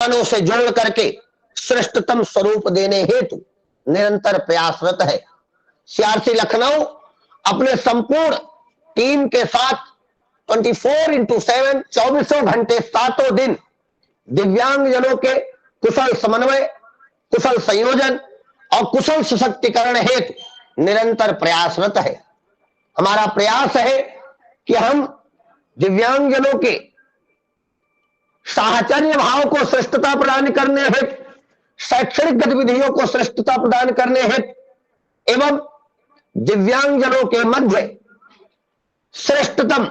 विद्वानों से जोड़ करके श्रेष्ठतम स्वरूप देने हेतु निरंतर प्रयासरत है। सीआरसी लखनऊ अपने संपूर्ण टीम के साथ 24x7 24 घंटे 7 दिन दिव्यांगजनों के कुशल समन्वय, कुशल संयोजन और कुशल सशक्तिकरण हेतु निरंतर प्रयासरत है। हमारा प्रयास है कि हम दिव्यांगजनों के साहचर्य भाव को श्रेष्ठता प्रदान करने हेतु, शैक्षणिक गतिविधियों को श्रेष्ठता प्रदान करने हेतु एवं दिव्यांगजनों के मध्य श्रेष्ठतम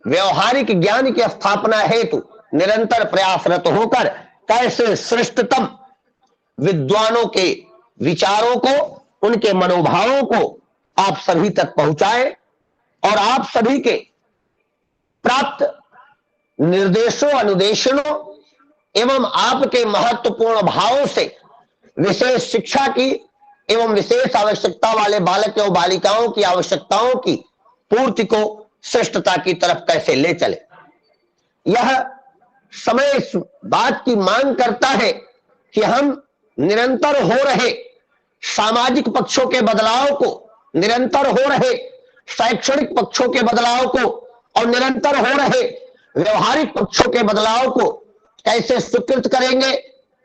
व्यवहारिक ज्ञान की स्थापना हेतु निरंतर प्रयासरत होकर कैसे श्रेष्ठतम विद्वानों के विचारों को, उनके मनोभावों को आप सभी तक पहुंचाए और आप सभी के प्राप्त निर्देशों, अनुदेशनों एवं आपके महत्वपूर्ण भावों से विशेष शिक्षा की एवं विशेष आवश्यकता वाले बालक एवं बालिकाओं की आवश्यकताओं की पूर्ति को श्रेष्ठता की तरफ कैसे ले चले। यह समय इस बात की मांग करता है कि हम निरंतर हो रहे सामाजिक पक्षों के बदलाव को, निरंतर हो रहे शैक्षणिक पक्षों के बदलाव को और निरंतर हो रहे व्यवहारिक पक्षों के बदलाव को कैसे स्वीकृत करेंगे,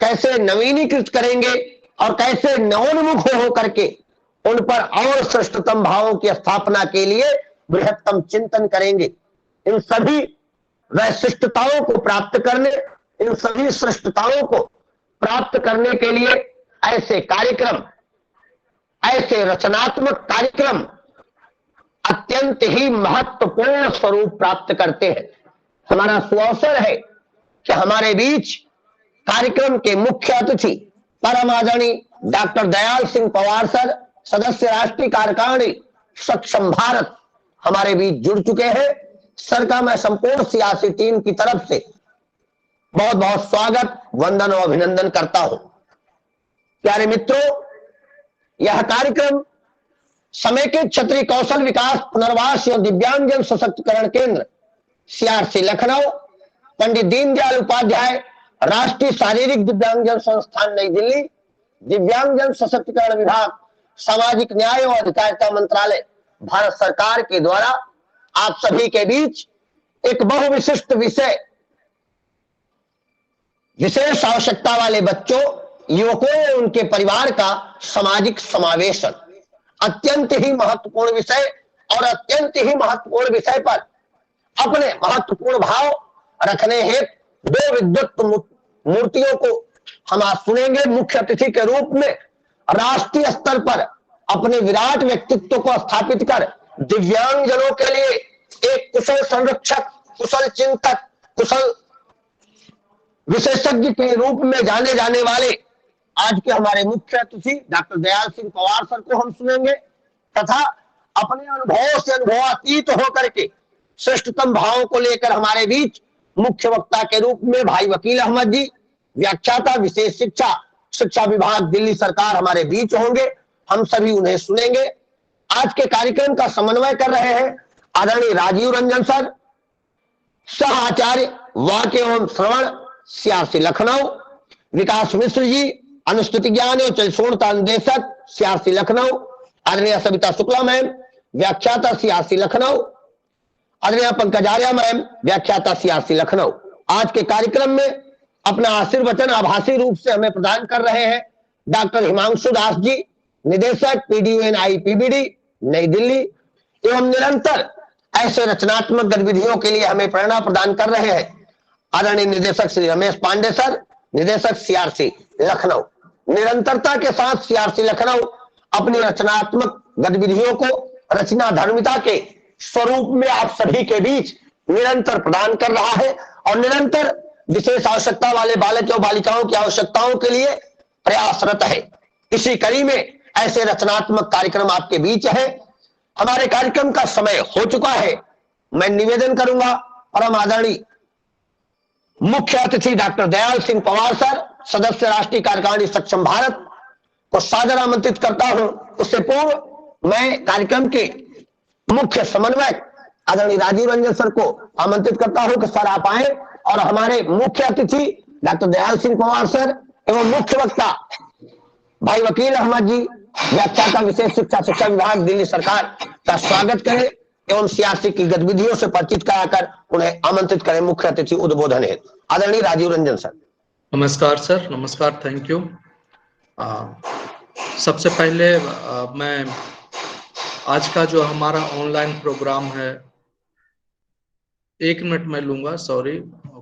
कैसे नवीनीकृत करेंगे और कैसे नवोन्मुख हो करके उन पर और श्रेष्ठतम भावों की स्थापना के लिए बृहत्तम चिंतन करेंगे। इन सभी वैशिष्टताओं को प्राप्त करने, इन सभी श्रेष्ठताओं को प्राप्त करने के लिए ऐसे कार्यक्रम, ऐसे रचनात्मक कार्यक्रम अत्यंत ही महत्वपूर्ण स्वरूप प्राप्त करते हैं। हमारा सुअवसर है कि हमारे बीच कार्यक्रम के मुख्य अतिथि परम आदरणीय डॉक्टर दयाल सिंह पवार सर, सदस्य राष्ट्रीय कार्यकारिणी सक्षम भारत, हमारे बीच जुड़ चुके हैं। सर का मैं संपूर्ण सियासी टीम की तरफ से बहुत बहुत स्वागत, वंदन और अभिनंदन करता हूं। प्यारे मित्रों, यह कार्यक्रम समेकित क्षत्रिय कौशल विकास पुनर्वास एवं दिव्यांगजन सशक्तिकरण केंद्र सीआरसी लखनऊ, पंडित दीनदयाल उपाध्याय राष्ट्रीय शारीरिक दिव्यांगजन संस्थान नई दिल्ली, दिव्यांगजन सशक्तिकरण विभाग, सामाजिक न्याय और अधिकारिता मंत्रालय, भारत सरकार के द्वारा आप सभी के बीच एक बहुविशिष्ट विषय, विशेष आवश्यकता वाले बच्चों, युवकों और उनके परिवार का सामाजिक समावेशन, अत्यंत ही महत्वपूर्ण विषय और अत्यंत ही महत्वपूर्ण विषय पर अपने महत्वपूर्ण भाव रखने हेतु दो विद्वत मूर्तियों को हम आज सुनेंगे। मुख्य अतिथि के रूप में राष्ट्रीय स्तर पर अपने विराट व्यक्तित्व को स्थापित कर दिव्यांगजनों के लिए एक कुशल संरक्षक, कुशल चिंतक, कुशल विशेषज्ञ के रूप में जाने जाने वाले आज के हमारे मुख्य अतिथि डॉक्टर दयाल सिंह पवार सर को हम सुनेंगे तथा अपने अनुभवों से अनुभवातीत होकर के श्रेष्ठतम भावों को लेकर हमारे बीच मुख्य वक्ता के रूप में भाई वकील अहमद जी, व्याख्याता विशेष शिक्षा, शिक्षा विभाग दिल्ली सरकार हमारे बीच होंगे। हम सभी उन्हें सुनेंगे। आज के कार्यक्रम का समन्वय कर रहे हैं आदरणीय राजीव रंजन सर, सह आचार्य वाक्य एवं श्रवण सीआरसी लखनऊ, विकास मिश्र जी अनुस्तुति ज्ञान एवं चलसूर्णता निदेशक सीआरसी लखनऊ, आदरणीय सविता शुक्ला मैम व्याख्याता सीआरसी लखनऊ, आदरणीय पंकजार्या मैम व्याख्याता सीआरसी लखनऊ। आज के कार्यक्रम में अपना आशीर्वचन आभासी रूप से हमें प्रदान कर रहे हैं डॉक्टर हिमांशु दास जी, निदेशक PDUNIPBD नई दिल्ली, एवं निरंतर ऐसे रचनात्मक गतिविधियों के लिए हमें प्रेरणा प्रदान कर रहे हैं आदरणीय निदेशक श्री रमेश पांडे सर, निदेशक सीआरसी लखनऊ। निरंतरता के साथ सीआरसी लखनऊ अपनी रचनात्मक गतिविधियों को रचना धर्मिता के स्वरूप में आप सभी के बीच निरंतर प्रदान कर रहा है और निरंतर विशेष आवश्यकता वाले बालक और बालिकाओं की आवश्यकताओं के लिए प्रयासरत है। इसी कड़ी में ऐसे रचनात्मक कार्यक्रम आपके बीच है। हमारे कार्यक्रम का समय हो चुका है। मैं निवेदन करूंगा परम आदरणीय मुख्य अतिथि डॉक्टर दयाल सिंह पवार सर, सदस्य राष्ट्रीय कार्यकारिणी सक्षम भारत को सादर आमंत्रित करता हूं। उससे पूर्व मैं कार्यक्रम के मुख्य समन्वयक आदरणीय राजीव रंजन सर को आमंत्रित करता हूं कि सर आप आए और हमारे मुख्य अतिथि डॉक्टर दयाल सिंह पवार सर एवं मुख्य वक्ता भाई वकील अहमद जी, व्याख्याता विशेष शिक्षा विभाग दिल्ली सरकार का स्वागत करें एवं सीआरसी की गतिविधियों से परिचित कराकर उन्हें आमंत्रित करें मुख्य अतिथि उद्बोधन हेतु। आदरणीय राजीव रंजन सर। नमस्कार सर, नमस्कार, थैंक यू। सबसे पहले मैं आज का जो हमारा ऑनलाइन प्रोग्राम है 1 मिनट में लूंगा, सॉरी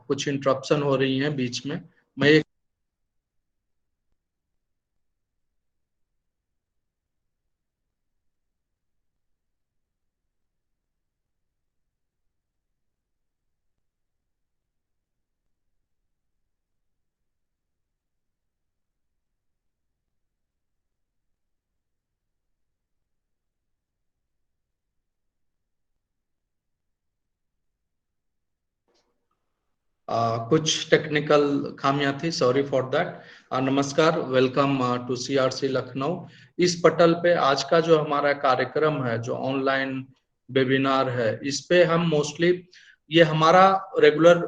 कुछ इंटरप्शन हो रही है बीच में। मैं कुछ टेक्निकल खामियां थी, सॉरी फॉर दैट। नमस्कार, वेलकम टू सीआरसी लखनऊ। इस पटल पे आज का जो हमारा कार्यक्रम है, जो ऑनलाइन वेबिनार है, इस पे हम मोस्टली ये हमारा रेगुलर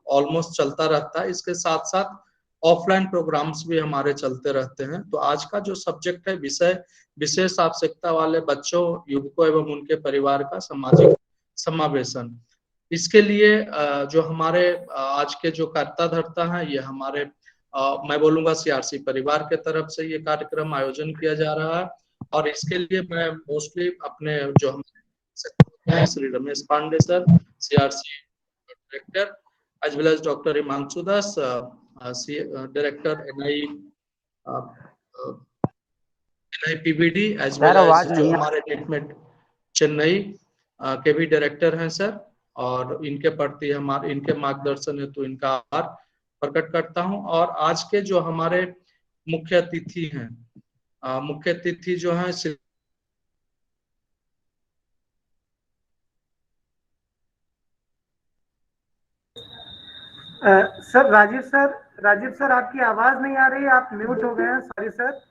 ऑलमोस्ट चलता रहता है। इसके साथ साथ ऑफलाइन प्रोग्राम्स भी हमारे चलते रहते हैं। तो आज का जो सब्जेक्ट है, विषय विशेष आवश्यकता वाले बच्चों, युवकों एवं उनके परिवार का सामाजिक समावेशन। इसके लिए जो हमारे आज के जो कर्ता धर्ता हैं, ये हमारे मैं बोलूंगा सीआरसी परिवार के तरफ से ये कार्यक्रम आयोजन किया जा रहा है। और इसके लिए मैं मोस्टली अपने जो हमारे Shri Ramesh Pande sir, CRC director, as well as doctor Himanshu Das, director NIPBD, as well as जो हमारे नेटमेट चेन्नई के भी डायरेक्टर हैं सर, और इनके प्रति हमारे इनके मार्गदर्शन है तो इनका आभार प्रकट करता हूं। और आज के जो हमारे मुख्य अतिथि हैं, मुख्य अतिथि जो हैं सर राजीव सर आपकी आवाज नहीं आ रही, आप म्यूट हो गए हैं, sorry sir.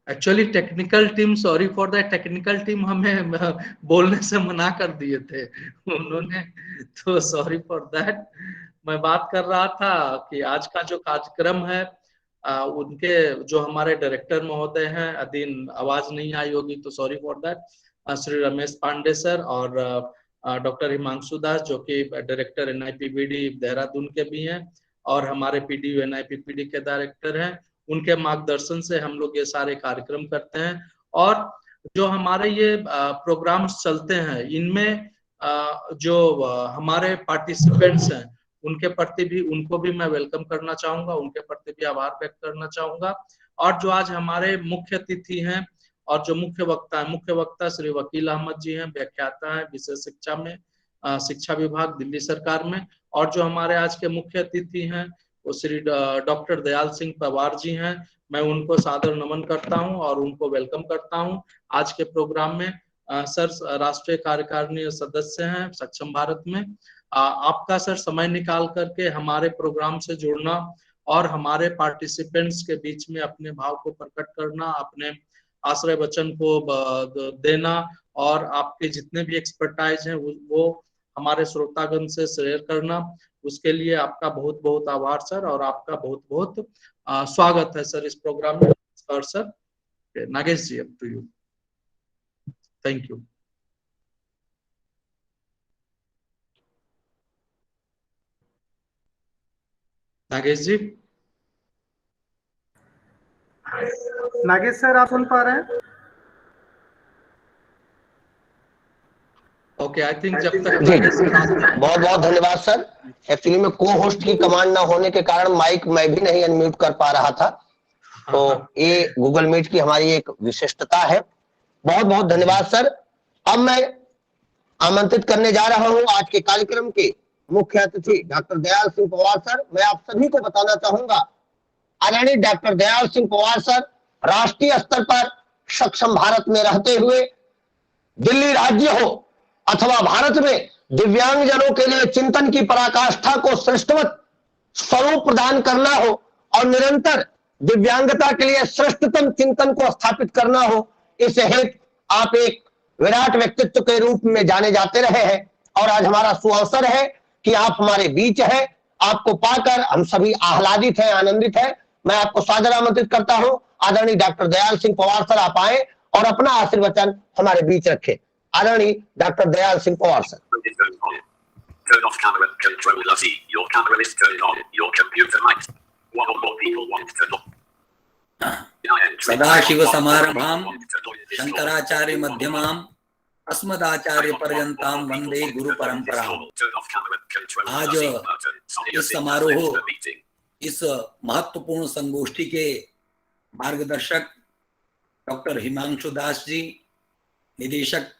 Actually technical team, sorry for that, technical team हमें बोलने से मना कर दिए थे उन्होंने, तो सॉरी फॉर दैट। मैं बात कर रहा था कि आज का जो कार्यक्रम है, उनके जो हमारे डायरेक्टर महोदय हैं, अधीन आवाज नहीं आई होगी तो sorry for that, Shri Ramesh Pande sir और डॉक्टर हिमांशु दास, जो कि डायरेक्टर NIPBD देहरादून के भी हैं और हमारे PDU NIPBD के डायरेक्टर हैं। उनके मार्गदर्शन से हम लोग ये सारे कार्यक्रम करते हैं। और जो हमारे ये प्रोग्राम्स चलते हैं, इनमें जो हमारे पार्टिसिपेंट्स हैं, उनके प्रति भी, उनको भी मैं वेलकम करना चाहूंगा, उनके प्रति भी आभार व्यक्त करना चाहूंगा। और जो आज हमारे मुख्य अतिथि हैं और जो मुख्य वक्ता श्री वकील अहमद जी हैं, व्याख्याता हैं विशेष शिक्षा में, शिक्षा विभाग दिल्ली सरकार में। और जो हमारे आज के मुख्य अतिथि हैं वो श्री डॉक्टर दयाल सिंह पवार जी हैं। मैं उनको सादर नमन करता हूं और उनको वेलकम करता हूं आज के प्रोग्राम में। सर राष्ट्रीय कार्यकारिणी सदस्य हैं सक्षम भारत में। आपका सर समय निकाल करके हमारे प्रोग्राम से जुड़ना और हमारे पार्टिसिपेंट्स के बीच में अपने भाव को प्रकट करना, अपने आश्रय वचन को देना और आपके जितने भी एक्सपर्टाइज हैं वो हमारे श्रोतागण से शेयर करना, उसके लिए आपका बहुत बहुत आभार सर, और आपका बहुत बहुत स्वागत है सर इस प्रोग्राम में। और sir Nagesh ji, up to you. Thank you. Nagesh ji. Nagesh sir आप सुन पा रहे हैं? ओके, आई थिंक जब तक बहुत बहुत धन्यवाद सर। एक्चुअली में को होस्ट की कमांड ना होने के कारण माइक मैं भी नहीं अनम्यूट कर पा रहा था, तो ये गूगल मीट की हमारी एक विशिष्टता है। बहुत बहुत धन्यवाद सर। अब मैं आमंत्रित करने जा रहा हूं आज के कार्यक्रम के मुख्य अतिथि डॉक्टर दयाल सिंह पवार सर। मैं आप सभी को बताना चाहूंगा, आदरणीय डॉक्टर दयाल सिंह पवार सर राष्ट्रीय स्तर पर सक्षम भारत में रहते हुए, दिल्ली राज्य हो अथवा भारत में दिव्यांगजनों के लिए चिंतन की पराकाष्ठा को श्रेष्ठवत स्वरूप प्रदान करना हो और निरंतर दिव्यांगता के लिए श्रेष्ठतम चिंतन को स्थापित करना हो, इस हेतु आप एक विराट व्यक्तित्व के रूप में जाने जाते रहे हैं और आज हमारा सुअवसर है कि आप हमारे बीच है। आपको पाकर हम सभी आह्लादित हैं, आनंदित हैं। मैं आपको सादर आमंत्रित करता हूं, आदरणीय डॉक्टर दयाल सिंह पवार सर आप आए और अपना आशीर्वचन हमारे बीच रखें। आदरणीय doctor Dayal Singh Pawar sir. Turn off camera, Control C. Your camera is turned on. Your computer mic. One or more people want to look. सदाशिव समारंभाम शंकराचार्य मध्यमाम अस्मदाचार्य पर्यंताम वंदे गुरु परंपराम। आज इस समारोह, इस महत्वपूर्ण संगोष्ठी के मार्गदर्शक डॉक्टर हिमांशु दास जी, निदेशक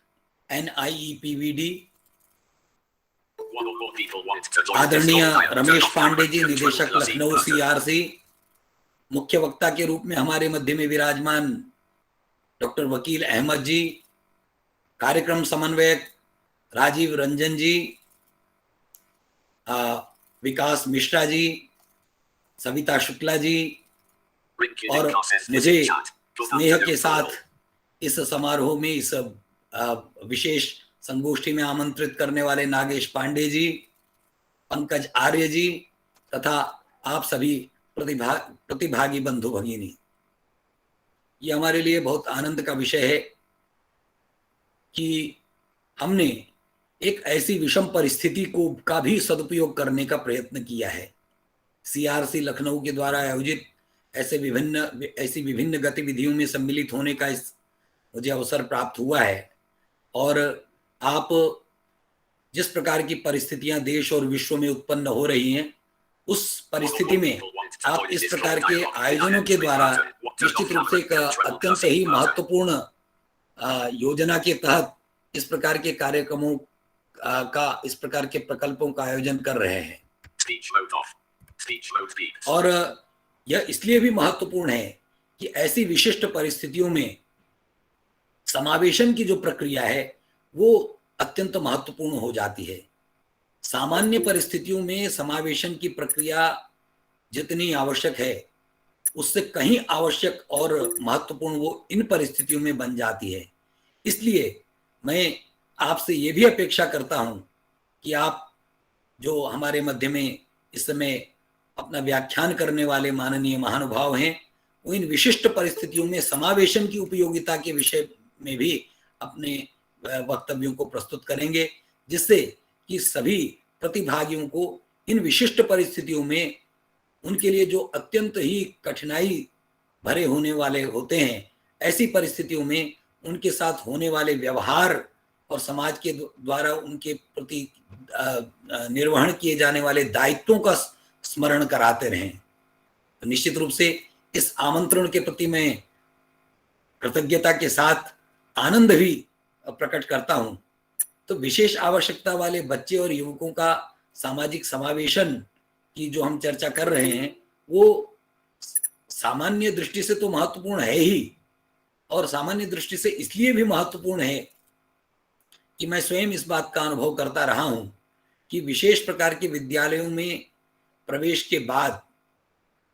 NIEPVD, आदरणीय रमेश पांडे जी, निदेशक लखनऊ CRC, मुख्य वक्ता के रूप में हमारे मध्य में विराजमान डॉक्टर वकील अहमद जी, कार्यक्रम समन्वयक राजीव रंजन जी, विकास मिश्रा जी, सविता शुक्ला जी, और मुझे स्नेह के साथ इस समारोह में, इस विशेष संगोष्ठी में आमंत्रित करने वाले नागेश पांडे जी, पंकज आर्य जी तथा आप सभी प्रतिभागी बंधु भगिनी, ये हमारे लिए बहुत आनंद का विषय है कि हमने एक ऐसी विषम परिस्थिति का भी सदुपयोग करने का प्रयत्न किया है। CRC लखनऊ के द्वारा आयोजित ऐसी विभिन्न गतिविधियों में सम्मिलित होने का मुझे अवसर प्राप्त हुआ है और आप जिस प्रकार की परिस्थितियां देश और विश्व में उत्पन्न हो रही हैं, उस परिस्थिति में आप इस प्रकार के आयोजनों के द्वारा निश्चित रूप से एक अत्यंत ही महत्वपूर्ण योजना के तहत इस प्रकार के कार्यक्रमों का, इस प्रकार के प्रकल्पों का आयोजन कर रहे हैं। और यह इसलिए भी महत्वपूर्ण है कि ऐसी विशिष्ट परिस्थितियों में समावेशन की जो प्रक्रिया है वो अत्यंत महत्वपूर्ण हो जाती है। सामान्य परिस्थितियों में समावेशन की प्रक्रिया जितनी आवश्यक है, उससे कहीं आवश्यक और महत्वपूर्ण वो इन परिस्थितियों में बन जाती है। इसलिए मैं आपसे ये भी अपेक्षा करता हूं कि आप जो हमारे मध्य में इस समय अपना व्याख्यान करने वाले माननीय महानुभाव हैं, वो इन विशिष्ट परिस्थितियों में समावेशन की उपयोगिता के विषय में भी अपने वक्तव्यों को प्रस्तुत करेंगे, जिससे कि सभी प्रतिभागियों को इन विशिष्ट परिस्थितियों में उनके लिए जो अत्यंत ही कठिनाई भरे होने वाले होते हैं, ऐसी परिस्थितियों में उनके साथ होने वाले व्यवहार और समाज के द्वारा उनके प्रति निर्वहन किए जाने वाले दायित्वों का स्मरण कराते रहें। तो निश्चित रूप से इस आमंत्रण के प्रति मैं कृतज्ञता के साथ आनंद भी प्रकट करता हूं। तो विशेष आवश्यकता वाले बच्चे और युवकों का सामाजिक समावेशन की जो हम चर्चा कर रहे हैं, वो सामान्य दृष्टि से तो महत्वपूर्ण है ही, और सामान्य दृष्टि से इसलिए भी महत्वपूर्ण है कि मैं स्वयं इस बात का अनुभव करता रहा हूं कि विशेष प्रकार के विद्यालयों में प्रवेश के बाद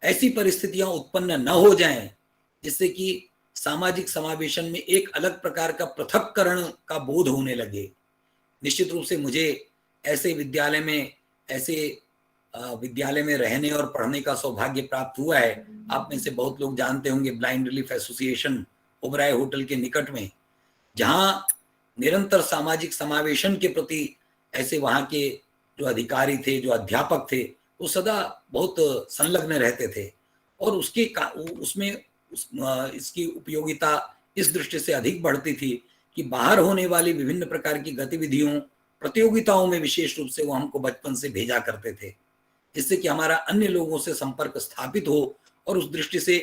ऐसी परिस्थितियां उत्पन्न न हो जाएं जिससे कि सामाजिक समावेशन में एक अलग प्रकार का पृथक्करण का बोध होने लगे। निश्चित रूप से मुझे ऐसे विद्यालय में रहने और पढ़ने का सौभाग्य प्राप्त हुआ है। आप में से बहुत लोग जानते होंगे blind relief association Oberoi hotel के निकट में, जहां निरंतर सामाजिक समावेशन के प्रति ऐसे वहां के जो अधिकारी थे, जो अध्यापक थे, वो सदा बहुत संलग्न रहते थे और इसकी उपयोगिता इस दृष्टि से अधिक बढ़ती थी कि बाहर होने वाली विभिन्न प्रकार की गतिविधियों, प्रतियोगिताओं में विशेष रूप से वो हमको बचपन से भेजा करते थे, जिससे कि हमारा अन्य लोगों से संपर्क स्थापित हो और उस दृष्टि से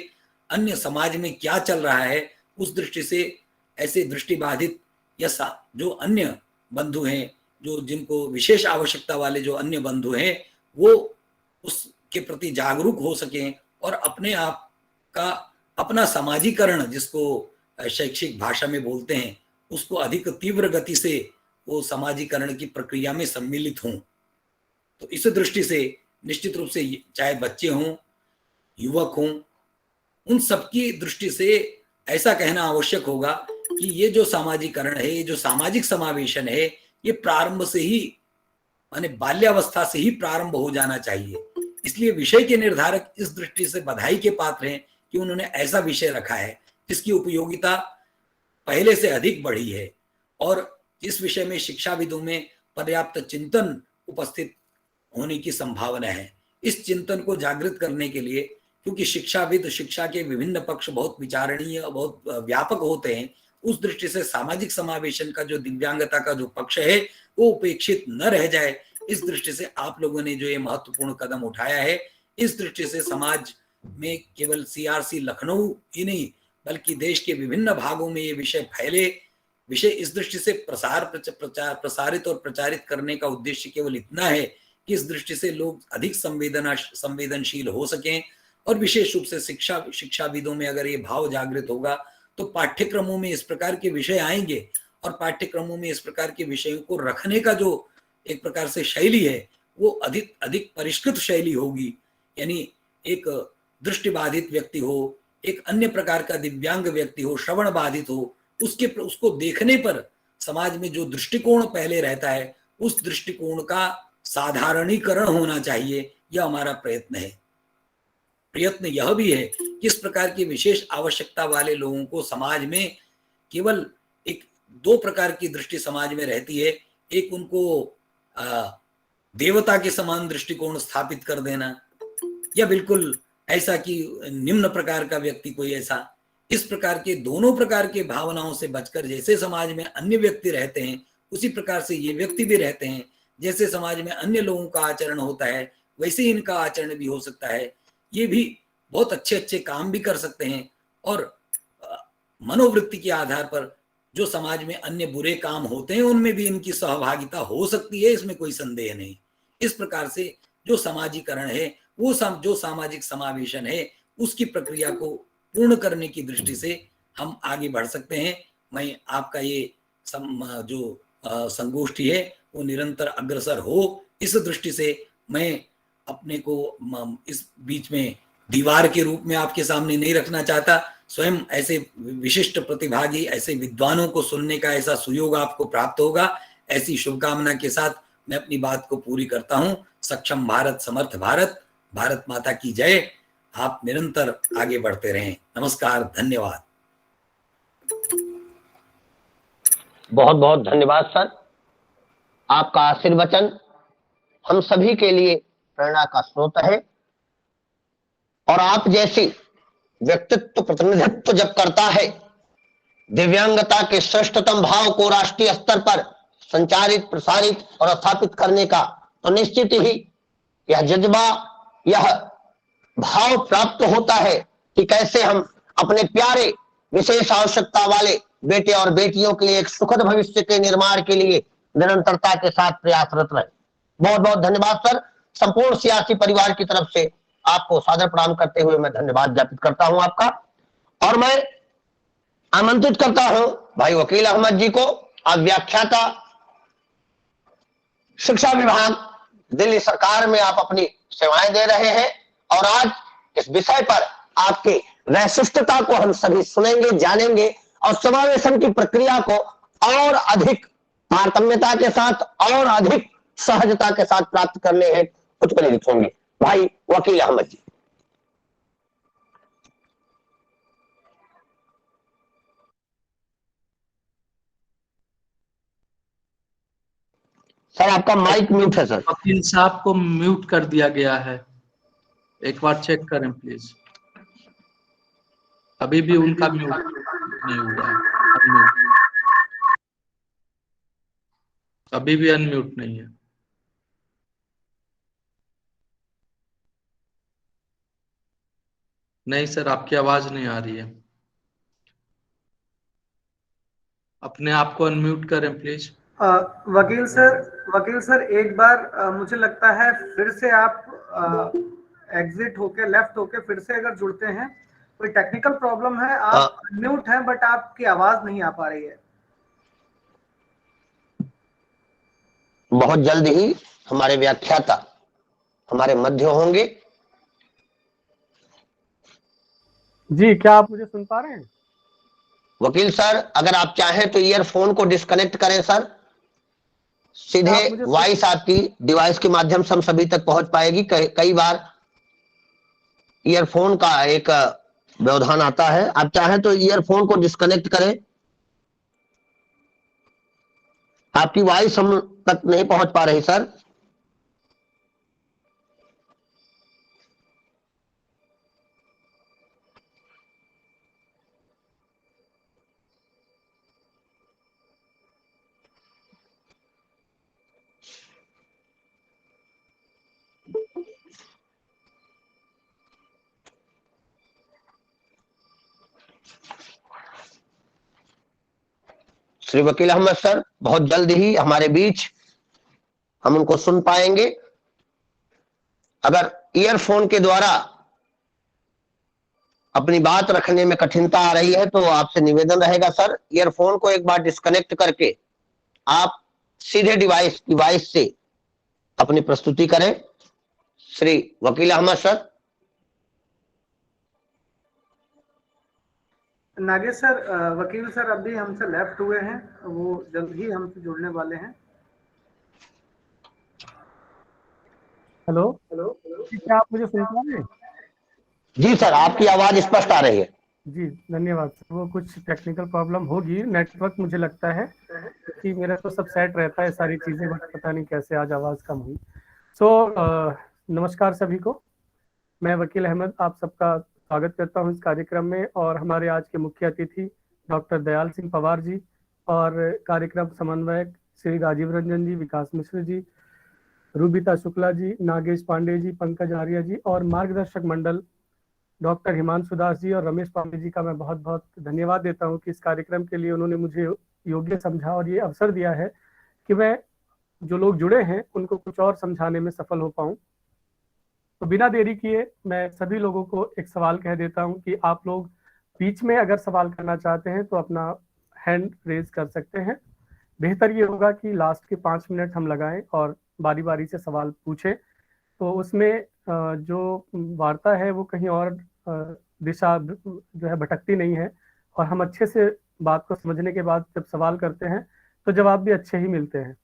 अन्य समाज में क्या चल रहा है, उस दृष्टि से ऐसे दृष्टिबाधित या जो अन्य बंधु हैं, जो जिनको विशेष आवश्यकता वाले जो अन्य बंधु हैं, वो उसके प्रति जागरूक हो सकें और अपने आप का अपना समाजीकरण, जिसको शैक्षिक भाषा में बोलते हैं, उसको अधिक तीव्र गति से वो समाजीकरण की प्रक्रिया में सम्मिलित हों। तो इस दृष्टि से निश्चित रूप से चाहे बच्चे हों, युवक हों, उन सबकी दृष्टि से ऐसा कहना आवश्यक होगा कि ये जो सामाजिकरण है, ये जो सामाजिक समावेशन है, ये प्रारंभ से ही, माने बाल्यावस्था से ही प्रारंभ हो जाना चाहिए। इसलिए विषय के निर्धारक इस दृष्टि से बधाई के पात्र हैं कि उन्होंने ऐसा विषय रखा है जिसकी उपयोगिता पहले से अधिक बढ़ी है और इस विषय में शिक्षाविदों में पर्याप्त चिंतन उपस्थित होने की संभावना है। इस चिंतन को जागृत करने के लिए, क्योंकि शिक्षाविद, शिक्षा के विभिन्न पक्ष बहुत विचारणीय, बहुत व्यापक होते हैं, उस दृष्टि से सामाजिक समावेशन का जो दिव्यांगता का जो पक्ष है वो उपेक्षित न रह जाए, इस दृष्टि से आप लोगों ने जो ये महत्वपूर्ण कदम उठाया है, इस दृष्टि से समाज में केवल CRC लखनऊ ही नहीं बल्कि देश के विभिन्न भागों में ये विषय फैले। विषय इस दृष्टि से प्रसारित और प्रचारित करने का उद्देश्य केवल इतना है कि इस दृष्टि से लोग अधिक संवेदनशील हो सकें और विशेष रूप से शिक्षाविदों में अगर ये भाव जागृत होगा तो पाठ्यक्रमों में इस प्रकार के विषय आएंगे और पाठ्यक्रमों में इस प्रकार के विषयों को रखने का जो एक प्रकार से शैली है वो अधिक परिष्कृत शैली होगी। यानी एक दृष्टिबाधित व्यक्ति हो, एक अन्य प्रकार का दिव्यांग व्यक्ति हो, श्रवण बाधित हो, उसको देखने पर समाज में जो दृष्टिकोण पहले रहता है उस दृष्टिकोण का साधारणीकरण होना चाहिए। यह हमारा प्रयत्न है। प्रयत्न यह भी है कि इस प्रकार की विशेष आवश्यकता वाले लोगों को समाज में केवल एक दो प्रकार की दृष्टि समाज में रहती है। एक उनको देवता के समान दृष्टिकोण स्थापित कर देना या बिल्कुल ऐसा कि निम्न प्रकार का व्यक्ति कोई ऐसा, इस प्रकार के दोनों प्रकार के भावनाओं से बचकर जैसे समाज में अन्य व्यक्ति रहते हैं उसी प्रकार से ये व्यक्ति भी रहते हैं। जैसे समाज में अन्य लोगों का आचरण होता है वैसे ही इनका आचरण भी हो सकता है। ये भी बहुत अच्छे अच्छे काम भी कर सकते हैं और मनोवृत्ति के आधार पर जो समाज में अन्य बुरे काम होते हैं उनमें भी इनकी सहभागिता हो सकती है, इसमें कोई संदेह नहीं। इस प्रकार से जो समाजीकरण है वो जो सामाजिक समावेशन है उसकी प्रक्रिया को पूर्ण करने की दृष्टि से हम आगे बढ़ सकते हैं। मैं आपका ये जो संगोष्ठी है वो निरंतर अग्रसर हो, इस दृष्टि से मैं अपने को इस बीच में दीवार के रूप में आपके सामने नहीं रखना चाहता। स्वयं ऐसे विशिष्ट प्रतिभागी, ऐसे विद्वानों को सुनने का ऐसा सुयोग आपको प्राप्त होगा, ऐसी शुभकामना के साथ मैं अपनी बात को पूरी करता हूं। सक्षम भारत, समर्थ भारत, भारत माता की जय। आप निरंतर आगे बढ़ते रहें। नमस्कार, धन्यवाद। बहुत बहुत धन्यवाद सर। आपका आशीर्वचन हम सभी के लिए प्रेरणा का स्रोत है और आप जैसी व्यक्तित्व प्रतिनिधित्व जब करता है दिव्यांगता के श्रेष्ठतम भाव को राष्ट्रीय स्तर पर संचारित, प्रसारित और स्थापित करने का, तो निश्चित ही यह जज्बा, यह भाव प्राप्त होता है कि कैसे हम अपने प्यारे विशेष आवश्यकता वाले बेटे और बेटियों के लिए एक सुखद भविष्य के निर्माण के लिए निरंतरता के साथ प्रयासरत रहे। बहुत बहुत धन्यवाद सर। संपूर्ण CRC परिवार की तरफ से आपको सादर प्रणाम करते हुए मैं धन्यवाद ज्ञापित करता हूं आपका, और मैं आमंत्रित करता हूं भाई वकील अहमद जी को। आप व्याख्याता, शिक्षा विभाग, दिल्ली सरकार में आप अपनी सेवाएं दे रहे हैं और आज इस विषय पर आपकी वैशिष्टता को हम सभी सुनेंगे, जानेंगे और समावेशन की प्रक्रिया को और अधिक तारतम्यता के साथ और अधिक सहजता के साथ प्राप्त करने हैं कुछ प्रेरित होंगे। भाई वकील अहमद जी। सर आपका माइक म्यूट है सर। वकील साहब को म्यूट कर दिया गया है, एक बार चेक करें प्लीज। अभी भी उनका म्यूट नहीं हुआ है, अभी भी अनम्यूट नहीं है। नहीं सर, आपकी आवाज नहीं आ रही है। अपने आप को अनम्यूट करें प्लीज। वकील सर एक बार मुझे लगता है फिर से आप एग्जिट होके, लेफ्ट होके फिर से अगर जुड़ते हैं, कोई टेक्निकल प्रॉब्लम है, आप म्यूट हैं बट आपकी आवाज नहीं आ पा रही है। बहुत जल्द ही हमारे व्याख्याता हमारे मध्य होंगे। जी, क्या आप मुझे सुन पा रहे हैं? वकील सर, अगर आप चाहें तो ईयरफोन को डिस्कनेक्ट करें सर, सीधे आप मुझे वॉइस आपकी डिवाइस के माध्यम से हम सभी तक पहुंच पाएगी। कई बार ईयरफोन का एक व्यवधान आता है। आप चाहें तो ईयरफोन को डिस्कनेक्ट करें, आपकी वॉइस हम तक नहीं पहुंच पा रही सर। श्री वकील अहमद सर बहुत जल्द ही हमारे बीच, हम उनको सुन पाएंगे। अगर ईयरफोन के द्वारा अपनी बात रखने में कठिनता आ रही है तो आपसे निवेदन रहेगा सर, ईयरफोन को एक बार डिस्कनेक्ट करके आप सीधे डिवाइस से अपनी प्रस्तुति करें। श्री वकील अहमद सर। नागेश सर, वकील सर अभी हमसे लेफ्ट हुए हैं, वो जल्द ही हमसे जुड़ने वाले हैं। हेलो, क्या आप मुझे सुन पा रहे हैं? जी सर, आपकी आवाज स्पष्ट आ रही है। जी, धन्यवाद सर। वो कुछ टेक्निकल प्रॉब्लम होगी, नेटवर्क मुझे लगता है कि मेरा तो सब सेट रहता है सारी चीज़ें, बट पता नहीं कैसे आज आवाज़ कम हुई। नमस्कार सभी को, मैं वकील अहमद आप सबका स्वागत करता हूं इस कार्यक्रम में। और हमारे आज के मुख्य अतिथि डॉक्टर दयाल सिंह पवार जी और कार्यक्रम समन्वयक श्री राजीव रंजन जी, विकास मिश्र जी, रूबिता शुक्ला जी, नागेश पांडे जी, पंकज आर्य जी और मार्गदर्शक मंडल डॉक्टर हिमांशु दास जी और रमेश पांडे जी का मैं बहुत बहुत धन्यवाद देता हूं कि इस कार्यक्रम के लिए उन्होंने मुझे योग्य समझा और ये अवसर दिया है कि मैं जो लोग जुड़े हैं उनको कुछ और समझाने में सफल हो पाऊं। तो बिना देरी किए मैं सभी लोगों को एक सवाल कह देता हूं कि आप लोग बीच में अगर सवाल करना चाहते हैं तो अपना हैंड रेज कर सकते हैं। बेहतर ये होगा कि लास्ट के 5 मिनट हम लगाएं और बारी बारी से सवाल पूछें, तो उसमें जो वार्ता है वो कहीं और दिशा जो है भटकती नहीं है और हम अच्छे से बात को समझने के बाद जब सवाल करते हैं तो जवाब भी अच्छे ही मिलते हैं।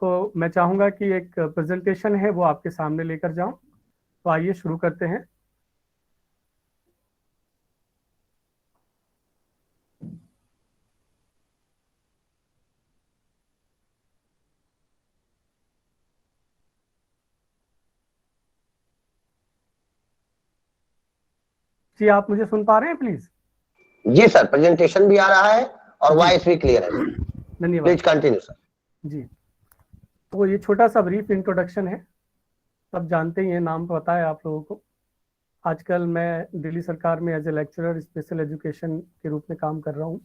तो मैं चाहूँगा कि एक प्रेजेंटेशन है वो आपके सामने लेकर जाऊं, तो आइए शुरू करते हैं। जी, आप मुझे सुन पा रहे हैं प्लीज? जी सर, प्रेजेंटेशन भी आ रहा है और वॉइस भी क्लियर है। धन्यवाद। Please continue sir. जी, तो ये छोटा सा ब्रीफ इंट्रोडक्शन है, सब जानते ही हैं, नाम पता है आप लोगों को। आजकल मैं दिल्ली सरकार में as a lecturer special education के रूप में काम कर रहा हूँ।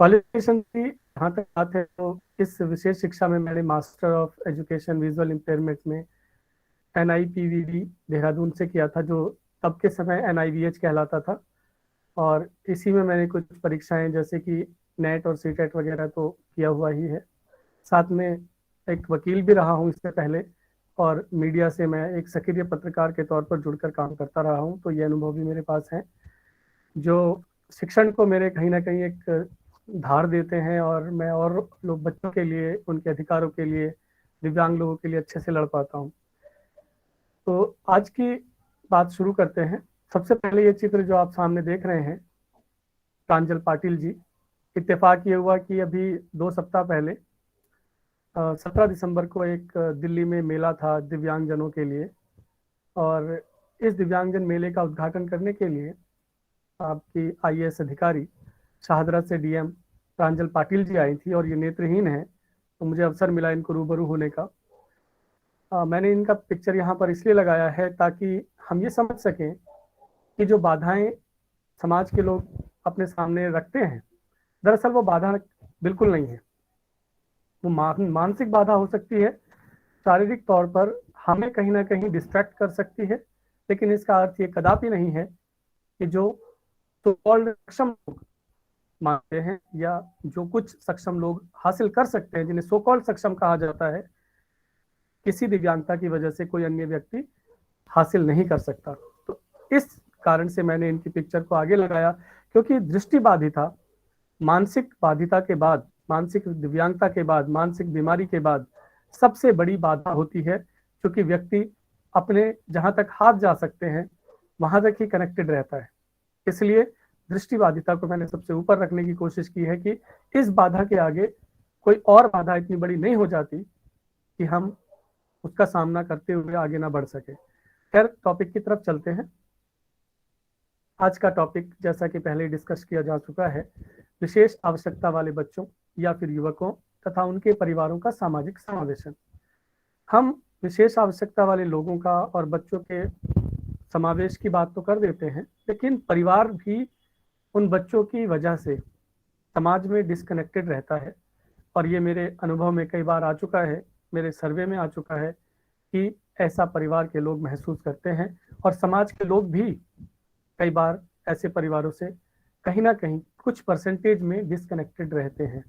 क्वालिफिकेशन की जहाँ तक बात है तो इस विशेष शिक्षा में मैंने master of education visual impairment में NIPVD देहरादून से किया था, जो तब के समय NIVH कहलाता था। और इसी में मैंने कुछ परीक्षाएं जैसे कि नेट और सीटेट वगैरह तो किया हुआ ही है। साथ में एक वकील भी रहा हूँ इससे पहले, और मीडिया से मैं एक सक्रिय पत्रकार के तौर पर जुड़कर काम करता रहा हूँ। तो ये अनुभव भी मेरे पास है जो शिक्षण को मेरे कहीं ना कहीं एक धार देते हैं और मैं और लोग बच्चों के लिए, उनके अधिकारों के लिए, दिव्यांग लोगों के लिए अच्छे से लड़ पाता हूँ। तो आज की बात शुरू करते हैं। सबसे पहले ये चित्र जो आप सामने देख रहे हैं, प्रांजल पाटिल जी। इत्तेफाक ये हुआ कि अभी 2 सप्ताह पहले 17 दिसंबर को एक दिल्ली में मेला था दिव्यांगजनों के लिए, और इस दिव्यांगजन मेले का उद्घाटन करने के लिए आपकी IAS अधिकारी शाहदरा से DM प्रांजल पाटिल जी आई थी, और ये नेत्रहीन है, तो मुझे अवसर मिला इनको रूबरू होने का। मैंने इनका पिक्चर यहाँ पर इसलिए लगाया है ताकि हम ये समझ सकें कि जो बाधाएं समाज के लोग अपने सामने रखते हैं, दरअसल वो बाधा बिल्कुल नहीं है। वो मानसिक बाधा हो सकती है, शारीरिक तौर पर हमें कहीं ना कहीं डिस्ट्रैक्ट कर सकती है, लेकिन इसका अर्थ ये कदापि नहीं है कि जो सो कॉल्ड सक्षम लोग मानते हैं या जो कुछ सक्षम लोग हासिल कर सकते हैं, जिन्हें सो कॉल्ड सक्षम कहा जाता है, किसी दिव्यांगता की वजह से कोई अन्य व्यक्ति हासिल नहीं कर सकता। तो इस कारण से मैंने इनकी पिक्चर को आगे लगाया, क्योंकि दृष्टि बाधिता मानसिक बाधिता के बाद, मानसिक दिव्यांगता के बाद, मानसिक बीमारी के बाद सबसे बड़ी बाधा होती है, क्योंकि व्यक्ति अपने जहां तक हाथ जा सकते हैं वहां तक ही कनेक्टेड रहता है। इसलिए दृष्टि बाधिता को मैंने सबसे ऊपर रखने की कोशिश की है कि इस बाधा के आगे कोई और बाधा इतनी बड़ी नहीं हो जाती कि हम उसका सामना करते हुए आगे ना बढ़ सके। खैर, टॉपिक की तरफ चलते हैं। आज का टॉपिक, जैसा कि पहले डिस्कस किया जा चुका है, विशेष आवश्यकता वाले बच्चों या फिर युवकों तथा उनके परिवारों का सामाजिक समावेशन। हम विशेष आवश्यकता वाले लोगों का और बच्चों के समावेश की बात तो कर देते हैं, लेकिन परिवार भी उन बच्चों की वजह से समाज में डिस्कनेक्टेड रहता है। और ये मेरे अनुभव में कई बार आ चुका है, मेरे सर्वे में आ चुका है कि ऐसा परिवार के लोग महसूस करते हैं, और समाज के लोग भी कई बार ऐसे परिवारों से कहीं ना कहीं कुछ परसेंटेज में डिस्कनेक्टेड रहते हैं।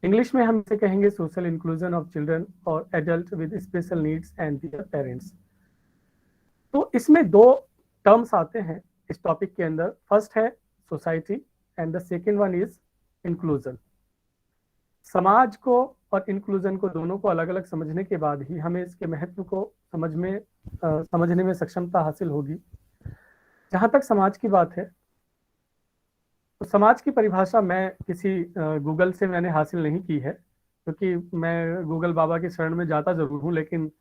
इंग्लिश में हम इसे कहेंगे सोशल इंक्लूजन ऑफ चिल्ड्रन और adult with special needs and their parents. तो इसमें दो टर्म्स आते हैं इस टॉपिक के अंदर। फर्स्ट है society and the second one is inclusion. समाज को और इंक्लूजन को, दोनों को अलग अलग समझने के बाद ही हमें इसके महत्व को समझने में सक्षमता हासिल होगी। जहां तक समाज की बात है, तो समाज की परिभाषा मैं किसी गूगल से मैंने हासिल नहीं की है, क्योंकि मैं गूगल बाबा की शरण में जाता जरूर हूँ, लेकिन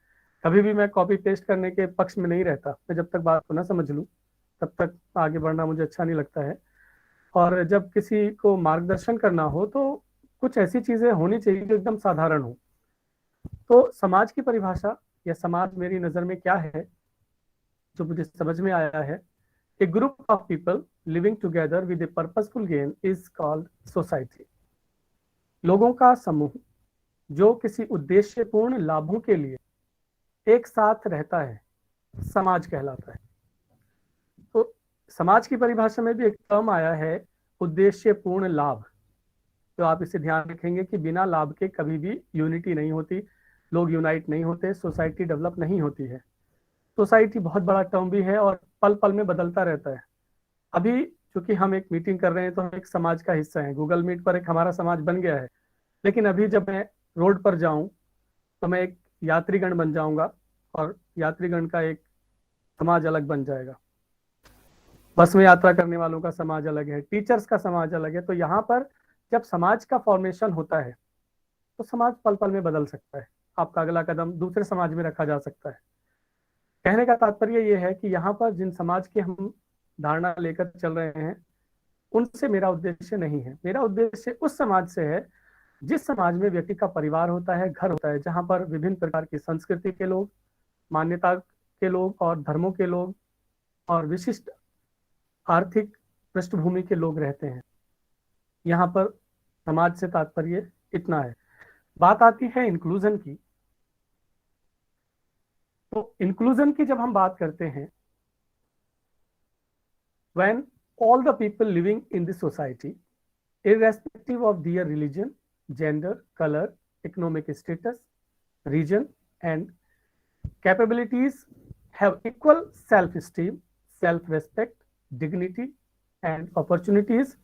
कभी भी मैं कॉपी पेस्ट करने के पक्ष में नहीं रहता। मैं जब तक बात को ना समझ लूँ तब तक आगे बढ़ना मुझे अच्छा नहीं लगता है। और जब किसी को मार्गदर्शन करना हो तो कुछ ऐसी चीजें होनी चाहिए जो एकदम साधारण हो। तो समाज की परिभाषा या समाज मेरी नजर में क्या है, जो मुझे समझ में आया है, a group of people living together with a purposeful gain is called society. लोगों का समूह जो किसी उद्देश्यपूर्ण लाभों के लिए एक साथ रहता है, समाज कहलाता है। तो समाज की परिभाषा में भी एक टर्म आया है, उद्देश्यपूर्ण लाभ। तो आप इसे ध्यान रखेंगे कि बिना लाभ के कभी भी यूनिटी नहीं होती, लोग यूनाइट नहीं होते, सोसाइटी डेवलप नहीं होती है। सोसाइटी बहुत बड़ा टर्म भी है और पल पल में बदलता रहता है। अभी चूंकि हम एक मीटिंग कर रहे हैं तो हम एक समाज का हिस्सा हैं, गूगल मीट पर एक हमारा समाज बन गया है। लेकिन अभी जब मैं रोड पर जाऊं तो मैं एक यात्रीगण बन जाऊंगा और यात्रीगण का एक समाज अलग बन जाएगा। बस में यात्रा करने वालों का समाज अलग है, टीचर्स का समाज अलग है। तो यहाँ पर जब समाज का फॉर्मेशन होता है तो समाज पल पल में बदल सकता है, आपका अगला कदम दूसरे समाज में रखा जा सकता है। कहने का तात्पर्य यह है कि यहाँ पर जिन समाज के हम धारणा लेकर चल रहे हैं उनसे मेरा उद्देश्य नहीं है। मेरा उद्देश्य उस समाज से है जिस समाज में व्यक्ति का परिवार होता है, घर होता है, जहाँ पर विभिन्न प्रकार की संस्कृति के लोग, मान्यता के लोग और धर्मों के लोग और विशिष्ट आर्थिक पृष्ठभूमि के लोग रहते हैं। यहाँ पर समाज से तात्पर्य इतना है। बात आती है इंक्लूजन की। तो इंक्लूजन की जब हम बात करते हैं, when all the people living in the society, irrespective of their religion, gender, color, economic status, region and capabilities, have equal self-esteem, self-respect, dignity and opportunities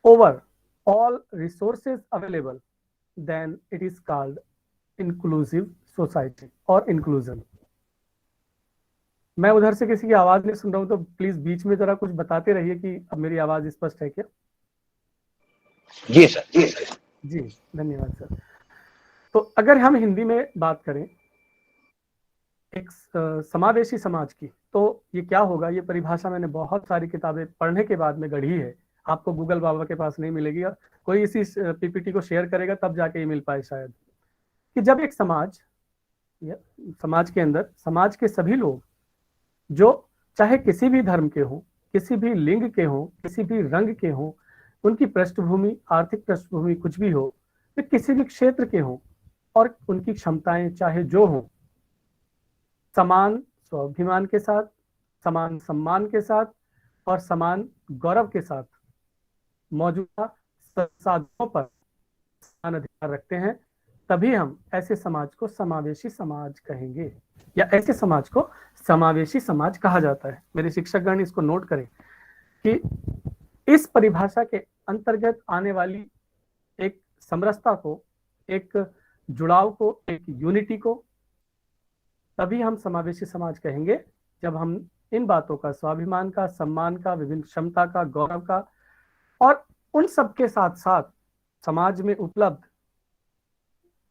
over all resources available, then it is called inclusive society or inclusion. मैं उधर से किसी की आवाज नहीं सुन रहा हूं, तो प्लीज बीच में जरा कुछ बताते रहिए कि अब मेरी आवाज स्पष्ट है क्या। जी सर, जी सर, जी धन्यवाद सर। तो अगर हम हिंदी में बात करें एक समावेशी समाज की, तो ये क्या होगा, ये परिभाषा मैंने बहुत सारी किताबें पढ़ने के बाद में गढ़ी है। आपको गूगल बाबा के पास नहीं मिलेगी, और कोई इसी पीपीटी को शेयर करेगा तब जाके ये मिल पाए शायद। कि जब एक समाज के अंदर समाज के सभी लोग, जो चाहे किसी भी धर्म के हों, किसी भी लिंग के हों, किसी भी रंग के हों, उनकी पृष्ठभूमि, आर्थिक पृष्ठभूमि कुछ भी हो, वे किसी भी क्षेत्र के हों और उनकी क्षमताएं चाहे जो हों, समान स्वाभिमान के साथ, समान सम्मान के साथ और समान गौरव के साथ मौजूदा संसाधनों पर समान अधिकार रखते हैं तभी हम ऐसे समाज को समावेशी समाज कहेंगे, या ऐसे समाज को समावेशी समाज कहा जाता है। मेरे शिक्षकगण इसको नोट करें कि इस परिभाषा के अंतर्गत आने वाली एक समरसता को, एक जुड़ाव को, एक यूनिटी को तभी हम समावेशी समाज कहेंगे जब हम इन बातों का, स्वाभिमान का, सम्मान का, विभिन्न क्षमता का, गौरव का, और उन सब के साथ साथ समाज में उपलब्ध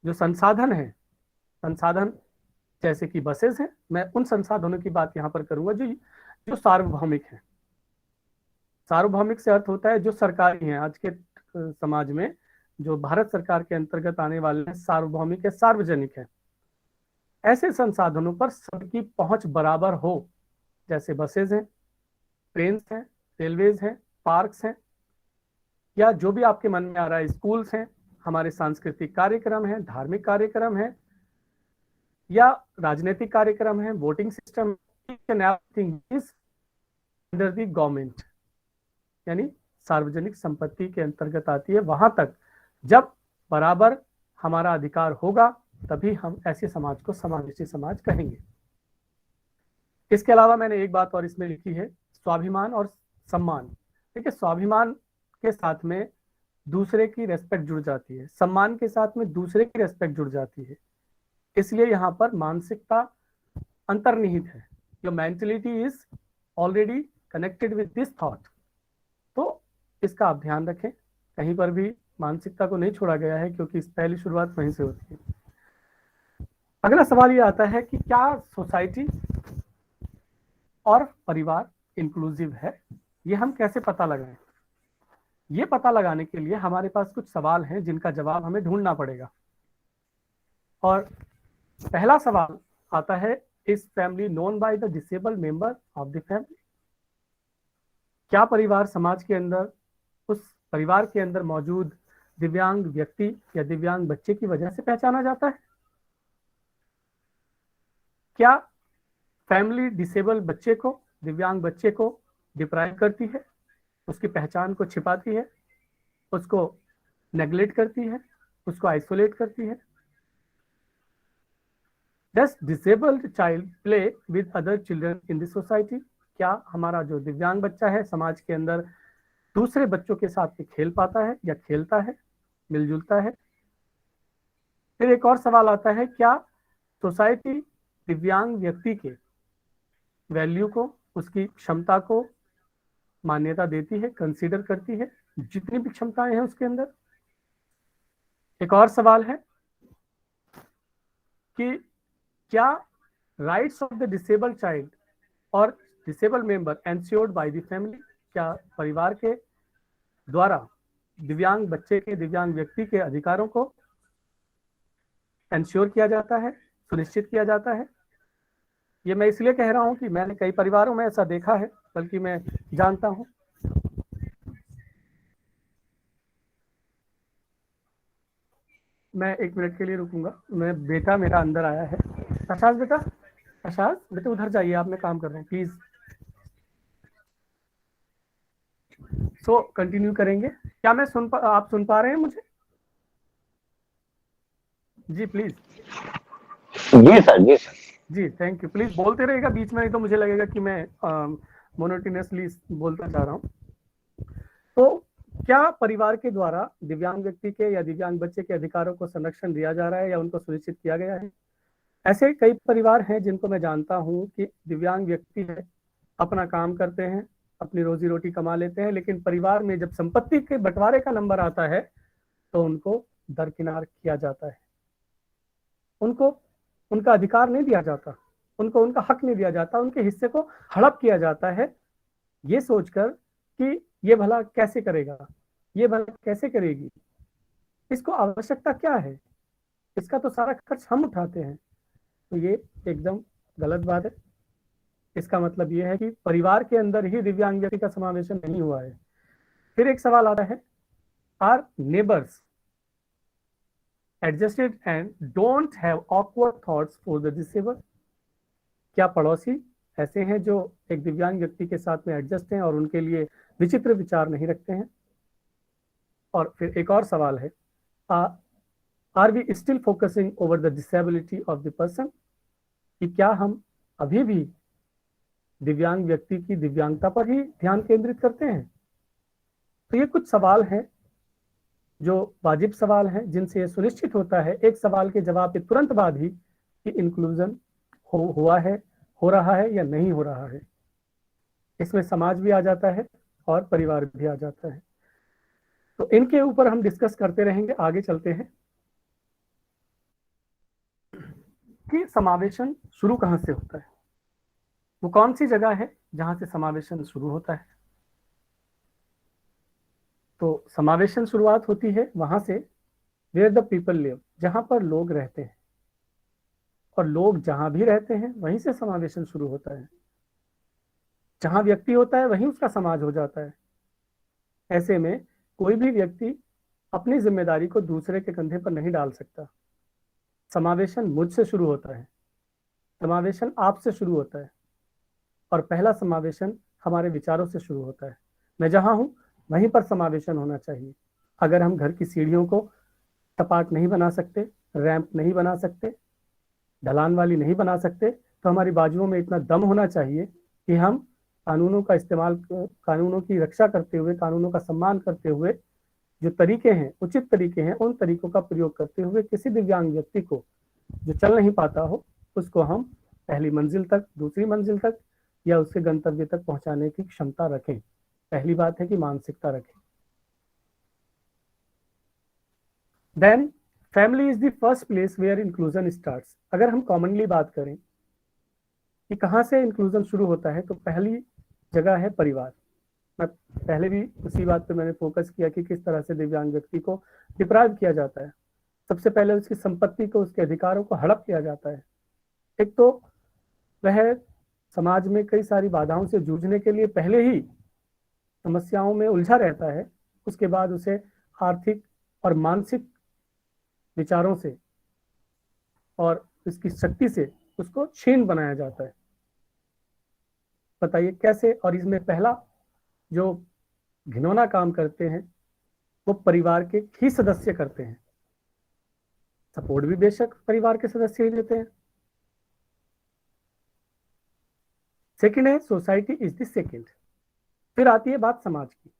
जो संसाधन है, संसाधन जैसे कि बसेस हैं, मैं उन संसाधनों की बात यहाँ पर करूंगा जो सार्वभौमिक हैं। सार्वभौमिक से अर्थ होता है जो सरकारी हैं। आज के समाज में जो भारत सरकार के अंतर्गत आने वाले हैं, सार्वभौमिक है, सार्वजनिक है। ऐसे संसाधनों पर सबकी पहुंच बराबर हो, जैसे बसेज हैं, ट्रेन हैं, रेलवेज हैं, पार्क्स हैं, या जो भी आपके मन में आ रहा है, स्कूल्स हैं, हमारे सांस्कृतिक कार्यक्रम हैं, धार्मिक कार्यक्रम हैं, या राजनीतिक कार्यक्रम है, voting system, under the government, यानी सार्वजनिक संपत्ति के अंतर्गत आती है। वहां तक जब बराबर हमारा अधिकार होगा तभी हम ऐसे समाज को समावेशी समाज कहेंगे। इसके अलावा मैंने एक बात और इसमें लिखी है, स्वाभिमान और सम्मान। देखिए, स्वाभिमान के साथ में दूसरे की रेस्पेक्ट जुड़ जाती है, सम्मान के साथ में दूसरे की रेस्पेक्ट जुड़ जाती है, इसलिए यहाँ पर मानसिकता अंतर्निहित है। Your mentality is already connected with this thought. तो इसका आप ध्यान रखें, कहीं पर भी मानसिकता को नहीं छोड़ा गया है, क्योंकि इस पहली शुरुआत वहीं से होती है। अगला सवाल ये आता है कि क्या सोसाइटी और परिवार इंक्लूसिव है? ये हम कैसे पता लगाएं? ये पता लगाने के लिए हमारे पास कुछ सवाल हैं जिनका जवाब हमें ढूंढना पड़ेगा। और पहला सवाल आता है, is family known by the disabled member of the family? क्या परिवार समाज के अंदर, उस परिवार के अंदर मौजूद दिव्यांग व्यक्ति या दिव्यांग बच्चे की वजह से पहचाना जाता है? क्या फैमिली डिसेबल बच्चे को, दिव्यांग बच्चे को डिप्राइव करती है, उसकी पहचान को छिपाती है, उसको नेग्लेक्ट करती है, उसको आइसोलेट करती है? Does disabled child play with other children in the society? क्या हमारा जो दिव्यांग बच्चा है समाज के अंदर दूसरे बच्चों के साथ में खेल पाता है या खेलता है, मिलजुलता है? फिर एक और सवाल आता है, क्या सोसाइटी दिव्यांग व्यक्ति के वैल्यू को, उसकी क्षमता को मान्यता देती है, कंसीडर करती है, जितनी भी क्षमताएं हैं उसके अंदर? एक और सवाल है कि क्या rights of the disabled child और disabled member ensured by the family? क्या परिवार के द्वारा दिव्यांग बच्चे के, दिव्यांग व्यक्ति के अधिकारों को एंश्योर किया जाता है, सुनिश्चित किया जाता है? ये मैं इसलिए कह रहा हूं कि मैंने कई परिवारों में ऐसा देखा है, बल्कि मैं जानता हूं। मैं 1 मिनट के लिए रुकूंगा, बेटा मेरा अंदर आया है। प्रशांत बेटा, प्रशांत बेटा उधर जाइए, आप, मैं काम कर रहा हूँ, प्लीज। सो कंटिन्यू करेंगे। क्या मैं आप सुन पा रहे हैं मुझे? जी प्लीज। जी सर, जी सर। जी थैंक यू। प्लीज बोलते रहेगा बीच में, नहीं तो मुझे लगेगा कि मैं मोनोटोनियसली बोलता जा रहा हूँ। तो क्या परिवार के द्वारा दिव्यांग व्यक्ति के या दिव्यांग बच्चे के अधिकारों को संरक्षण दिया जा रहा है या उनको सुनिश्चित किया गया है? ऐसे कई परिवार हैं जिनको मैं जानता हूं कि दिव्यांग व्यक्ति है, अपना काम करते हैं, अपनी रोजी रोटी कमा लेते हैं, लेकिन परिवार में जब संपत्ति के बंटवारे का नंबर आता है तो उनको दरकिनार किया जाता है, उनको उनका अधिकार नहीं दिया जाता, उनको उनका हक नहीं दिया जाता, उनके हिस्से को हड़प किया जाता है, ये सोचकर कि ये भला कैसे करेगा, ये भला कैसे करेगी, इसको आवश्यकता क्या है, इसका तो सारा खर्च हम उठाते हैं। तो ये एकदम गलत बात है। इसका मतलब ये है कि परिवार के अंदर ही दिव्यांग व्यक्ति का समावेशन नहीं हुआ है। फिर एक सवाल आता है, are neighbours adjusted and don't have awkward thoughts for the disabled? क्या पड़ोसी ऐसे हैं जो एक दिव्यांग व्यक्ति के साथ में एडजस्ट हैं और उनके लिए विचित्र विचार नहीं रखते हैं? और फिर एक और सवाल है, are we still focusing over the disability of the person, कि क्या हम अभी भी दिव्यांग व्यक्ति की दिव्यांगता पर ही ध्यान केंद्रित करते हैं? तो ये कुछ सवाल हैं जो वाजिब सवाल हैं, जिनसे ये सुनिश्चित होता है एक सवाल के जवाब के तुरंत बाद ही कि इंक्लूजन हुआ है, हो रहा है या नहीं हो रहा है। इसमें समाज भी आ जाता है और परिवार भी आ जाता है। तो इनके ऊपर हम डिस्कस करते रहेंगे। आगे चलते हैं कि समावेशन शुरू कहाँ से होता है, वो कौन सी जगह है जहां से समावेशन शुरू होता है। तो समावेशन शुरुआत होती है वहां से वेयर द पीपल लिव, जहां पर लोग रहते हैं, और लोग जहां भी रहते हैं वहीं से समावेशन शुरू होता है। जहां व्यक्ति होता है वहीं उसका समाज हो जाता है। ऐसे में कोई भी व्यक्ति अपनी जिम्मेदारी को दूसरे के कंधे पर नहीं डाल सकता। समावेशन मुझसे शुरू होता है, समावेशन आपसे शुरू होता है, और पहला समावेशन हमारे विचारों से शुरू होता है। मैं जहां हूं वहीं पर समावेशन होना चाहिए। अगर हम घर की सीढ़ियों को सपाट नहीं बना सकते, रैंप नहीं बना सकते, ढलान वाली नहीं बना सकते, तो हमारी बाजुओं में इतना दम होना चाहिए कि हम कानूनों का इस्तेमाल, कानूनों की रक्षा करते हुए, कानूनों का सम्मान करते हुए, जो तरीके हैं, उचित तरीके हैं, उन तरीकों का प्रयोग करते हुए किसी दिव्यांग व्यक्ति को जो चल नहीं पाता हो, उसको हम पहली मंजिल तक, दूसरी मंजिल तक या उसके गंतव्य तक पहुंचाने की क्षमता रखें। पहली बात है कि मानसिकता रखें। Then family is the first place where inclusion starts. अगर हम कॉमनली बात करें कि कहाँ से इंक्लूजन शुरू होता है, तो पहली जगह है परिवार। मैं पहले भी उसी बात पे मैंने फोकस किया कि किस तरह से दिव्यांग व्यक्ति को डिप्राइव किया जाता है। सबसे पहले उसकी संपत्ति को, उसके अधिकारों को हड़प किया जाता है। एक तो वह समाज में कई सारी बाधाओं से जूझने के लिए पहले ही समस्याओं में उलझा रहता है, उसके बाद उसे आर्थिक और मानसिक विचारों से और इसकी शक्ति से उसको छीन बनाया जाता है। बताइए कैसे? और इसमें पहला जो घिनौना काम करते हैं वो परिवार के ही सदस्य करते हैं। सपोर्ट भी बेशक परिवार के सदस्य ही देते हैं। सेकंड है सोसाइटी इज द सेकंड। फिर आती है बात समाज की।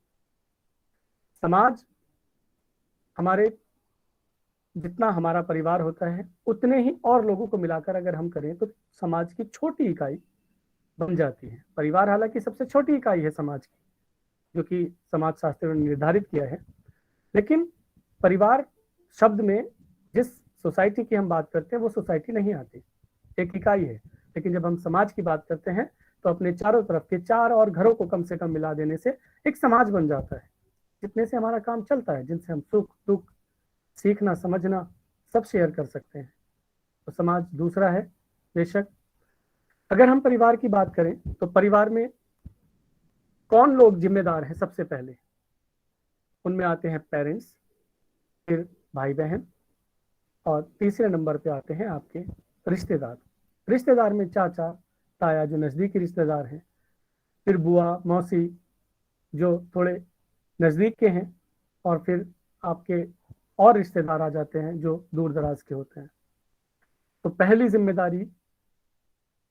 समाज हमारे, जितना हमारा परिवार होता है उतने ही और लोगों को मिलाकर अगर हम करें तो समाज की छोटी इकाई बन जाती है। परिवार हालांकि सबसे छोटी इकाई है समाज की, जो कि समाज शास्त्र ने निर्धारित किया है, लेकिन परिवार शब्द में जिस सोसाइटी की हम बात करते हैं वो सोसाइटी नहीं आती, एक इकाई है। लेकिन जब हम समाज की बात करते हैं तो अपने चारों तरफ के 4 और घरों को कम से कम मिला देने से एक समाज बन जाता है, जितने से हमारा काम चलता है, जिनसे हम सुख दुख, सीखना समझना सब शेयर कर सकते हैं। तो समाज दूसरा है। बेशक अगर हम परिवार की बात करें तो परिवार में कौन लोग जिम्मेदार हैं? सबसे पहले उनमें आते हैं पेरेंट्स, फिर भाई बहन, और तीसरे नंबर पे आते हैं आपके रिश्तेदार। रिश्तेदार में चाचा ताया जो नज़दीकी रिश्तेदार हैं, फिर बुआ मौसी जो थोड़े नज़दीक के हैं, और फिर आपके और रिश्तेदार आ जाते हैं जो दूर दराज के होते हैं। तो पहली जिम्मेदारी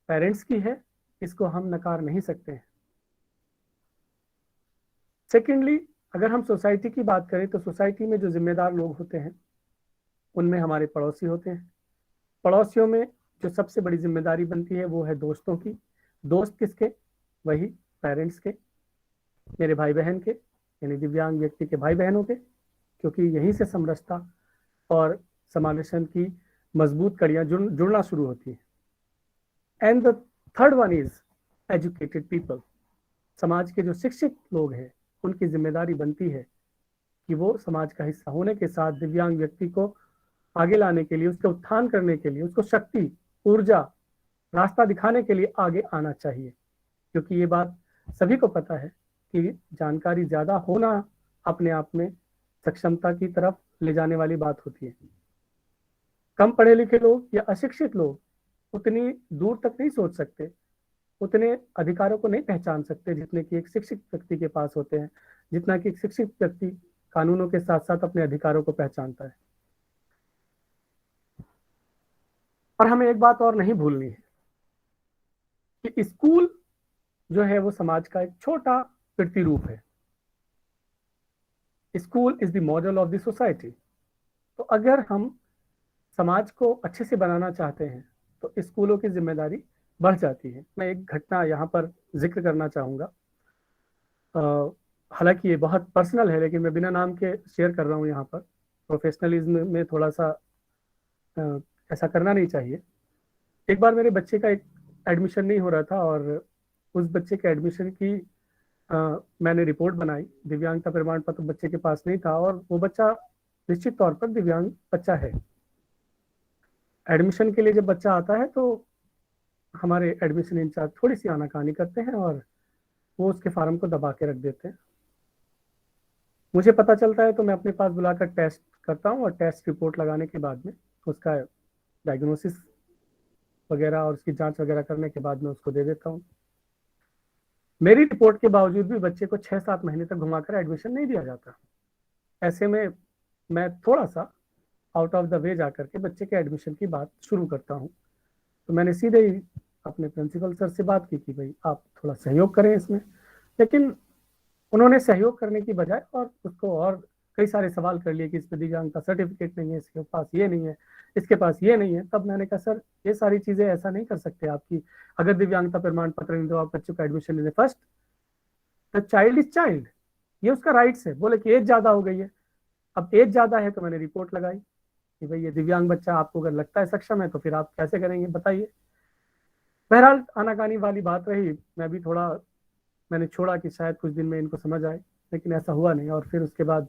पेरेंट्स की है, इसको हम नकार नहीं सकते हैं। सेकेंडली अगर हम सोसाइटी की बात करें तो सोसाइटी में जो जिम्मेदार लोग होते हैं उनमें हमारे पड़ोसी होते हैं। पड़ोसियों में जो सबसे बड़ी जिम्मेदारी बनती है वो है दोस्तों की। दोस्त किसके? वही पेरेंट्स के, मेरे भाई बहन के, यानी दिव्यांग व्यक्ति के भाई बहनों के, क्योंकि यहीं से समरसता और समावेशन की मजबूत कड़ियां जुड़ना शुरू होती है। And the third one is educated people. समाज के जो शिक्षित लोग हैं उनकी जिम्मेदारी बनती है कि वो समाज का हिस्सा होने के साथ दिव्यांग व्यक्ति को आगे लाने के लिए, उसके उत्थान करने के लिए, उसको शक्ति, ऊर्जा, रास्ता दिखाने के लिए आगे आना चाहिए। क्योंकि ये बात सभी को पता है कि जानकारी ज्यादा होना अपने आप में सक्षमता की तरफ ले जाने वाली बात होती है। कम पढ़े लिखे लोग या अशिक्षित लोग उतनी दूर तक नहीं सोच सकते, उतने अधिकारों को नहीं पहचान सकते जितने कि एक शिक्षित व्यक्ति के पास होते हैं, जितना कि एक शिक्षित व्यक्ति कानूनों के साथ साथ अपने अधिकारों को पहचानता है। और हमें एक बात और नहीं भूलनी है कि स्कूल जो है वो समाज का एक छोटा प्रतिरूप है। School is the model of the society. तो अगर हम समाज को अच्छे से बनाना चाहते हैं तो स्कूलों की जिम्मेदारी बढ़ जाती है। मैं एक घटना यहाँ पर जिक्र करना चाहूँगा, हालांकि ये बहुत पर्सनल है लेकिन मैं बिना नाम के शेयर कर रहा हूँ यहाँ पर। प्रोफेशनलिज्म में थोड़ा सा ऐसा करना नहीं चाहिए। एक बार मेरे बच्चे का एक एडमिशन नहीं हो रहा था और उस बच्चे के एडमिशन की मैंने रिपोर्ट बनाई। दिव्यांगता प्रमाण पत्र बच्चे के पास नहीं था और वो बच्चा निश्चित तौर पर दिव्यांग बच्चा है। एडमिशन के लिए जब बच्चा आता है तो हमारे एडमिशन इंचार्ज थोड़ी सी आनाकानी करते हैं और वो उसके फार्म को दबा के रख देते हैं। मुझे पता चलता है तो मैं अपने पास बुलाकर टेस्ट करता हूँ और टेस्ट रिपोर्ट लगाने के बाद में उसका डायग्नोसिस वगैरह और उसकी जांच वगैरह करने के बाद में उसको दे देता हूँ। मेरी रिपोर्ट के बावजूद भी बच्चे को 6-7 महीने तक घुमाकर एडमिशन नहीं दिया जाता। ऐसे में मैं थोड़ा सा आउट ऑफ द वे जाकर के बच्चे के एडमिशन की बात शुरू करता हूँ। तो मैंने सीधे ही अपने प्रिंसिपल सर से बात की कि भाई आप थोड़ा सहयोग करें इसमें, लेकिन उन्होंने सहयोग करने की बजाय और उसको और कई सारे सवाल कर लिए कि इसमें दिव्यांगता सर्टिफिकेट नहीं है, इसके पास ये नहीं है, इसके पास ये नहीं है। तब मैंने कहा सर ये सारी चीजें ऐसा नहीं कर सकते आपकी, अगर दिव्यांगता प्रमाण पत्र नहीं तो आप बच्चों का एडमिशन लेने। First the child is child, ये उसका राइट्स है। बोले कि एज ज्यादा हो गई है। अब एज ज्यादा है तो मैंने रिपोर्ट लगाई कि भाई ये दिव्यांग बच्चा आपको अगर लगता है सक्षम है तो फिर आप कैसे करेंगे बताइए। बहरहाल आनाकानी वाली बात रही। मैं भी थोड़ा मैंने छोड़ा कि शायद कुछ दिन में इनको समझ आए, लेकिन ऐसा हुआ नहीं। और फिर उसके बाद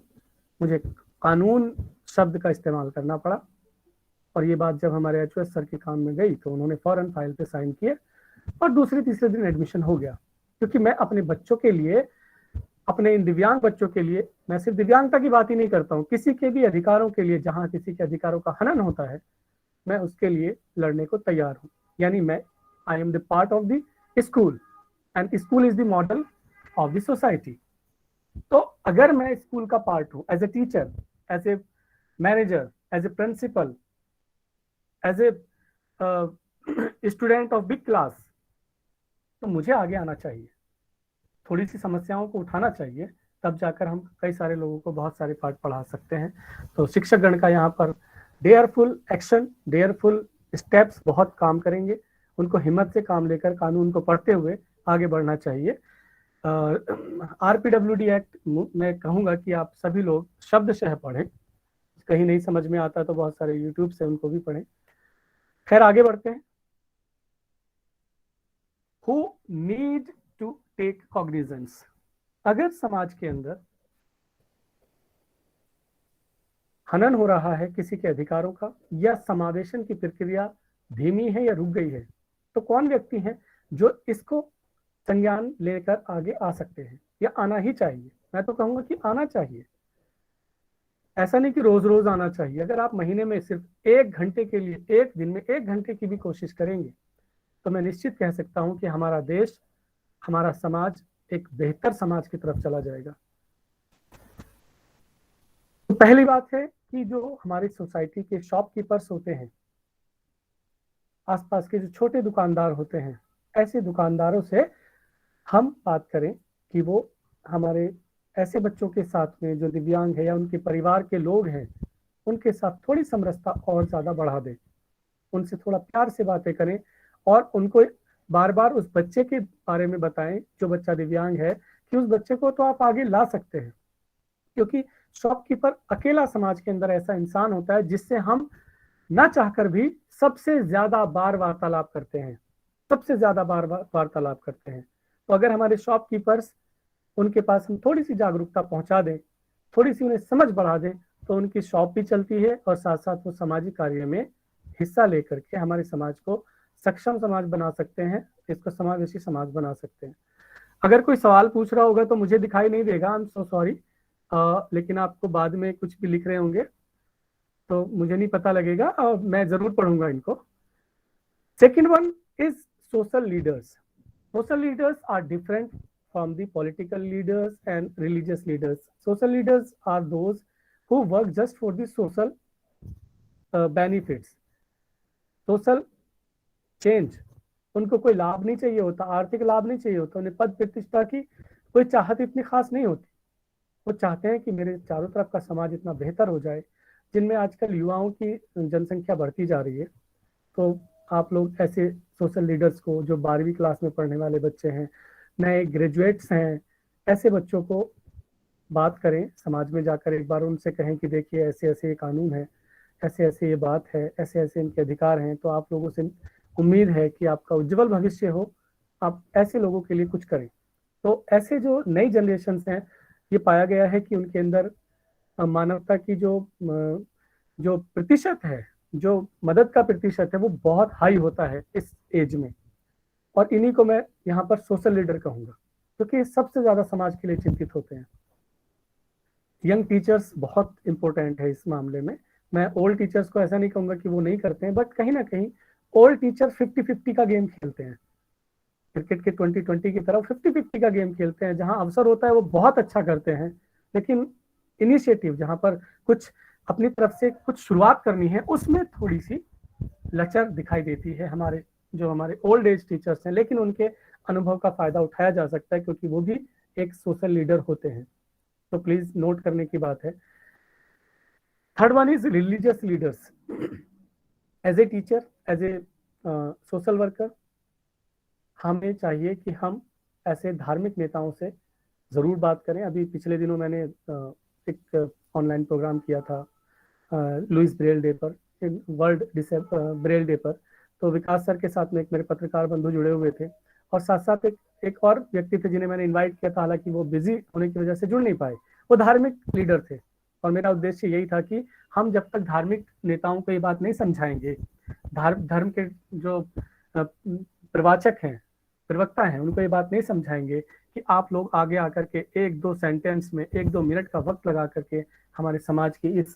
मुझे कानून शब्द का इस्तेमाल करना पड़ा और ये बात जब हमारे एचओएस सर के कान में गई तो उन्होंने फौरन फाइल पे साइन किए और दूसरे तीसरे दिन एडमिशन हो गया। क्योंकि मैं अपने बच्चों के लिए, अपने इन दिव्यांग बच्चों के लिए, मैं सिर्फ दिव्यांगता की बात ही नहीं करता हूँ, किसी के भी अधिकारों के लिए, जहाँ किसी के अधिकारों का हनन होता है मैं उसके लिए लड़ने को तैयार हूँ। यानी मैं I am the part of the school and school is the model of the society. तो अगर मैं स्कूल का पार्ट हूँ, as a teacher, as a manager, as a principal, as a student of big class, तो मुझे आगे आना चाहिए, थोड़ी सी समस्याओं को उठाना चाहिए, तब जाकर हम कई सारे लोगों को बहुत सारे पाठ पढ़ा सकते हैं। तो शिक्षक गण का यहाँ पर डेयरफुल एक्शन, डेयरफुल स्टेप्स बहुत काम करेंगे। उनको हिम्मत से काम लेकर कानून को पढ़ते हुए आगे बढ़ना चाहिए। RPWD एक्ट मैं कहूँगा कि आप सभी लोग शब्दशः पढ़ें, कहीं नहीं समझ में आता तो बहुत सारे यूट्यूब से उनको भी पढ़ें। खैर आगे बढ़ते हैं। Who need to take cognizance? अगर समाज के अंदर हनन हो रहा है किसी के अधिकारों का या समावेशन की प्रक्रिया धीमी है या रुक गई है, तो कौन व्यक्ति हैं जो इसको संज्ञान लेकर आगे आ सकते हैं या आना ही चाहिए? मैं तो कहूंगा कि आना चाहिए। ऐसा नहीं कि रोज रोज आना चाहिए। अगर आप महीने में सिर्फ 1 घंटे के लिए, एक दिन में 1 घंटे की भी कोशिश करेंगे तो मैं निश्चित कह सकता हूं कि हमारा देश, हमारा समाज एक बेहतर समाज की तरफ चला जाएगा। तो पहली बात है कि जो हमारी सोसाइटी के शॉपकीपर्स होते हैं, आसपास के जो छोटे दुकानदार होते हैं, ऐसे दुकानदारों से हम बात करें कि वो हमारे ऐसे बच्चों के साथ में जो दिव्यांग है या उनके परिवार के लोग हैं, उनके साथ थोड़ी समरसता और ज्यादा बढ़ा दें, उनसे थोड़ा प्यार से बातें करें और उनको बार बार उस बच्चे के बारे में बताएं जो बच्चा दिव्यांग है, कि उस बच्चे को तो आप आगे ला सकते हैं। क्योंकि शॉपकीपर अकेला समाज के अंदर ऐसा इंसान होता है जिससे हम ना चाहकर भी सबसे ज्यादा बार वार्तालाप करते हैं, सबसे ज्यादा बार वार्तालाप करते हैं। तो अगर हमारे शॉपकीपर्स, उनके पास हम थोड़ी सी जागरूकता पहुंचा दें, थोड़ी सी उन्हें समझ बढ़ा दें, तो उनकी शॉप भी चलती है और साथ साथ वो सामाजिक कार्य में हिस्सा लेकर के हमारे समाज को सक्षम समाज बना सकते हैं, इसको समावेशी समाज बना सकते हैं। अगर कोई सवाल पूछ रहा होगा तो मुझे दिखाई नहीं देगा, आई एम सो सॉरी, लेकिन आपको बाद में कुछ भी लिख रहे होंगे तो मुझे नहीं पता लगेगा, मैं जरूर पढ़ूंगा इनको। Second one is social leaders. Social leaders are different from the political leaders and religious leaders. Social leaders are those who work just for the social benefits. Social change, उनको कोई लाभ नहीं चाहिए होता, आर्थिक लाभ नहीं चाहिए होता, उन्हें पद प्रतिष्ठा की कोई चाहत इतनी खास नहीं होती। वो चाहते हैं कि मेरे चारों तरफ का समाज इतना बेहतर हो जाए, जिनमें आजकल युवाओं की जनसंख्या बढ़ती जा रही है। तो आप लोग ऐसे सोशल लीडर्स को, जो 12वीं क्लास में पढ़ने वाले बच्चे हैं, नए ग्रेजुएट्स हैं, ऐसे बच्चों को बात करें, समाज में जाकर एक बार उनसे कहें कि देखिए ऐसे ऐसे ये कानून है, ऐसे ऐसे ये बात है, ऐसे ऐसे इनके अधिकार हैं। तो आप लोगों से उम्मीद है कि आपका उज्जवल भविष्य हो, आप ऐसे लोगों के लिए कुछ करें। तो ऐसे जो नई जनरेशन हैं, ये पाया गया है कि उनके अंदर मानवता की जो प्रतिशत है, जो मदद का प्रतिशत है, वो बहुत हाई होता है इस एज में। और इन्हीं को मैं यहाँ पर सोशल लीडर कहूँगा, क्योंकि सबसे ज्यादा समाज के लिए चिंतित होते हैं। यंग टीचर्स बहुत इंपॉर्टेंट है इस मामले में। मैं ओल्ड टीचर्स को ऐसा नहीं कहूंगा कि वो नहीं करते हैं, बट कहीं ना कहीं ओल्ड टीचर 50-50 का गेम खेलते हैं, क्रिकेट के 20-20 की तरफ 50-50 का गेम खेलते हैं। जहां अवसर होता है वो बहुत अच्छा करते हैं, लेकिन इनिशिएटिव जहां पर कुछ अपनी तरफ से कुछ शुरुआत करनी है, उसमें थोड़ी सी लचर दिखाई देती है हमारे ओल्ड एज टीचर्स हैं। लेकिन उनके अनुभव का फायदा उठाया जा सकता है, क्योंकि वो भी एक सोशल लीडर होते हैं। तो प्लीज नोट करने की बात है। Third one is religious leaders. As a teacher, as a social worker, हमें चाहिए कि हम ऐसे धार्मिक नेताओं से जरूर बात करें। अभी पिछले दिनों मैंने एक ऑनलाइन प्रोग्राम किया था लुइस ब्रेल डे पर, वर्ल्ड ब्रेल डे पर। तो विकास सर के साथ में एक मेरे पत्रकार बंधु जुड़े हुए थे, और साथ साथ एक और व्यक्ति थे जिन्हें मैंने इनवाइट किया था, हालांकि वो बिजी होने की वजह से जुड़ नहीं पाए। वो धार्मिक लीडर थे, और मेरा उद्देश्य यही था कि हम जब तक धार्मिक नेताओं को ये बात नहीं समझाएंगे, धर्म के जो प्रवाचक हैं, प्रवक्ता हैं, उनको ये बात नहीं समझाएंगे कि आप लोग आगे आकर के 1-2 सेंटेंस में 1-2 मिनट का वक्त लगा करके हमारे समाज की इस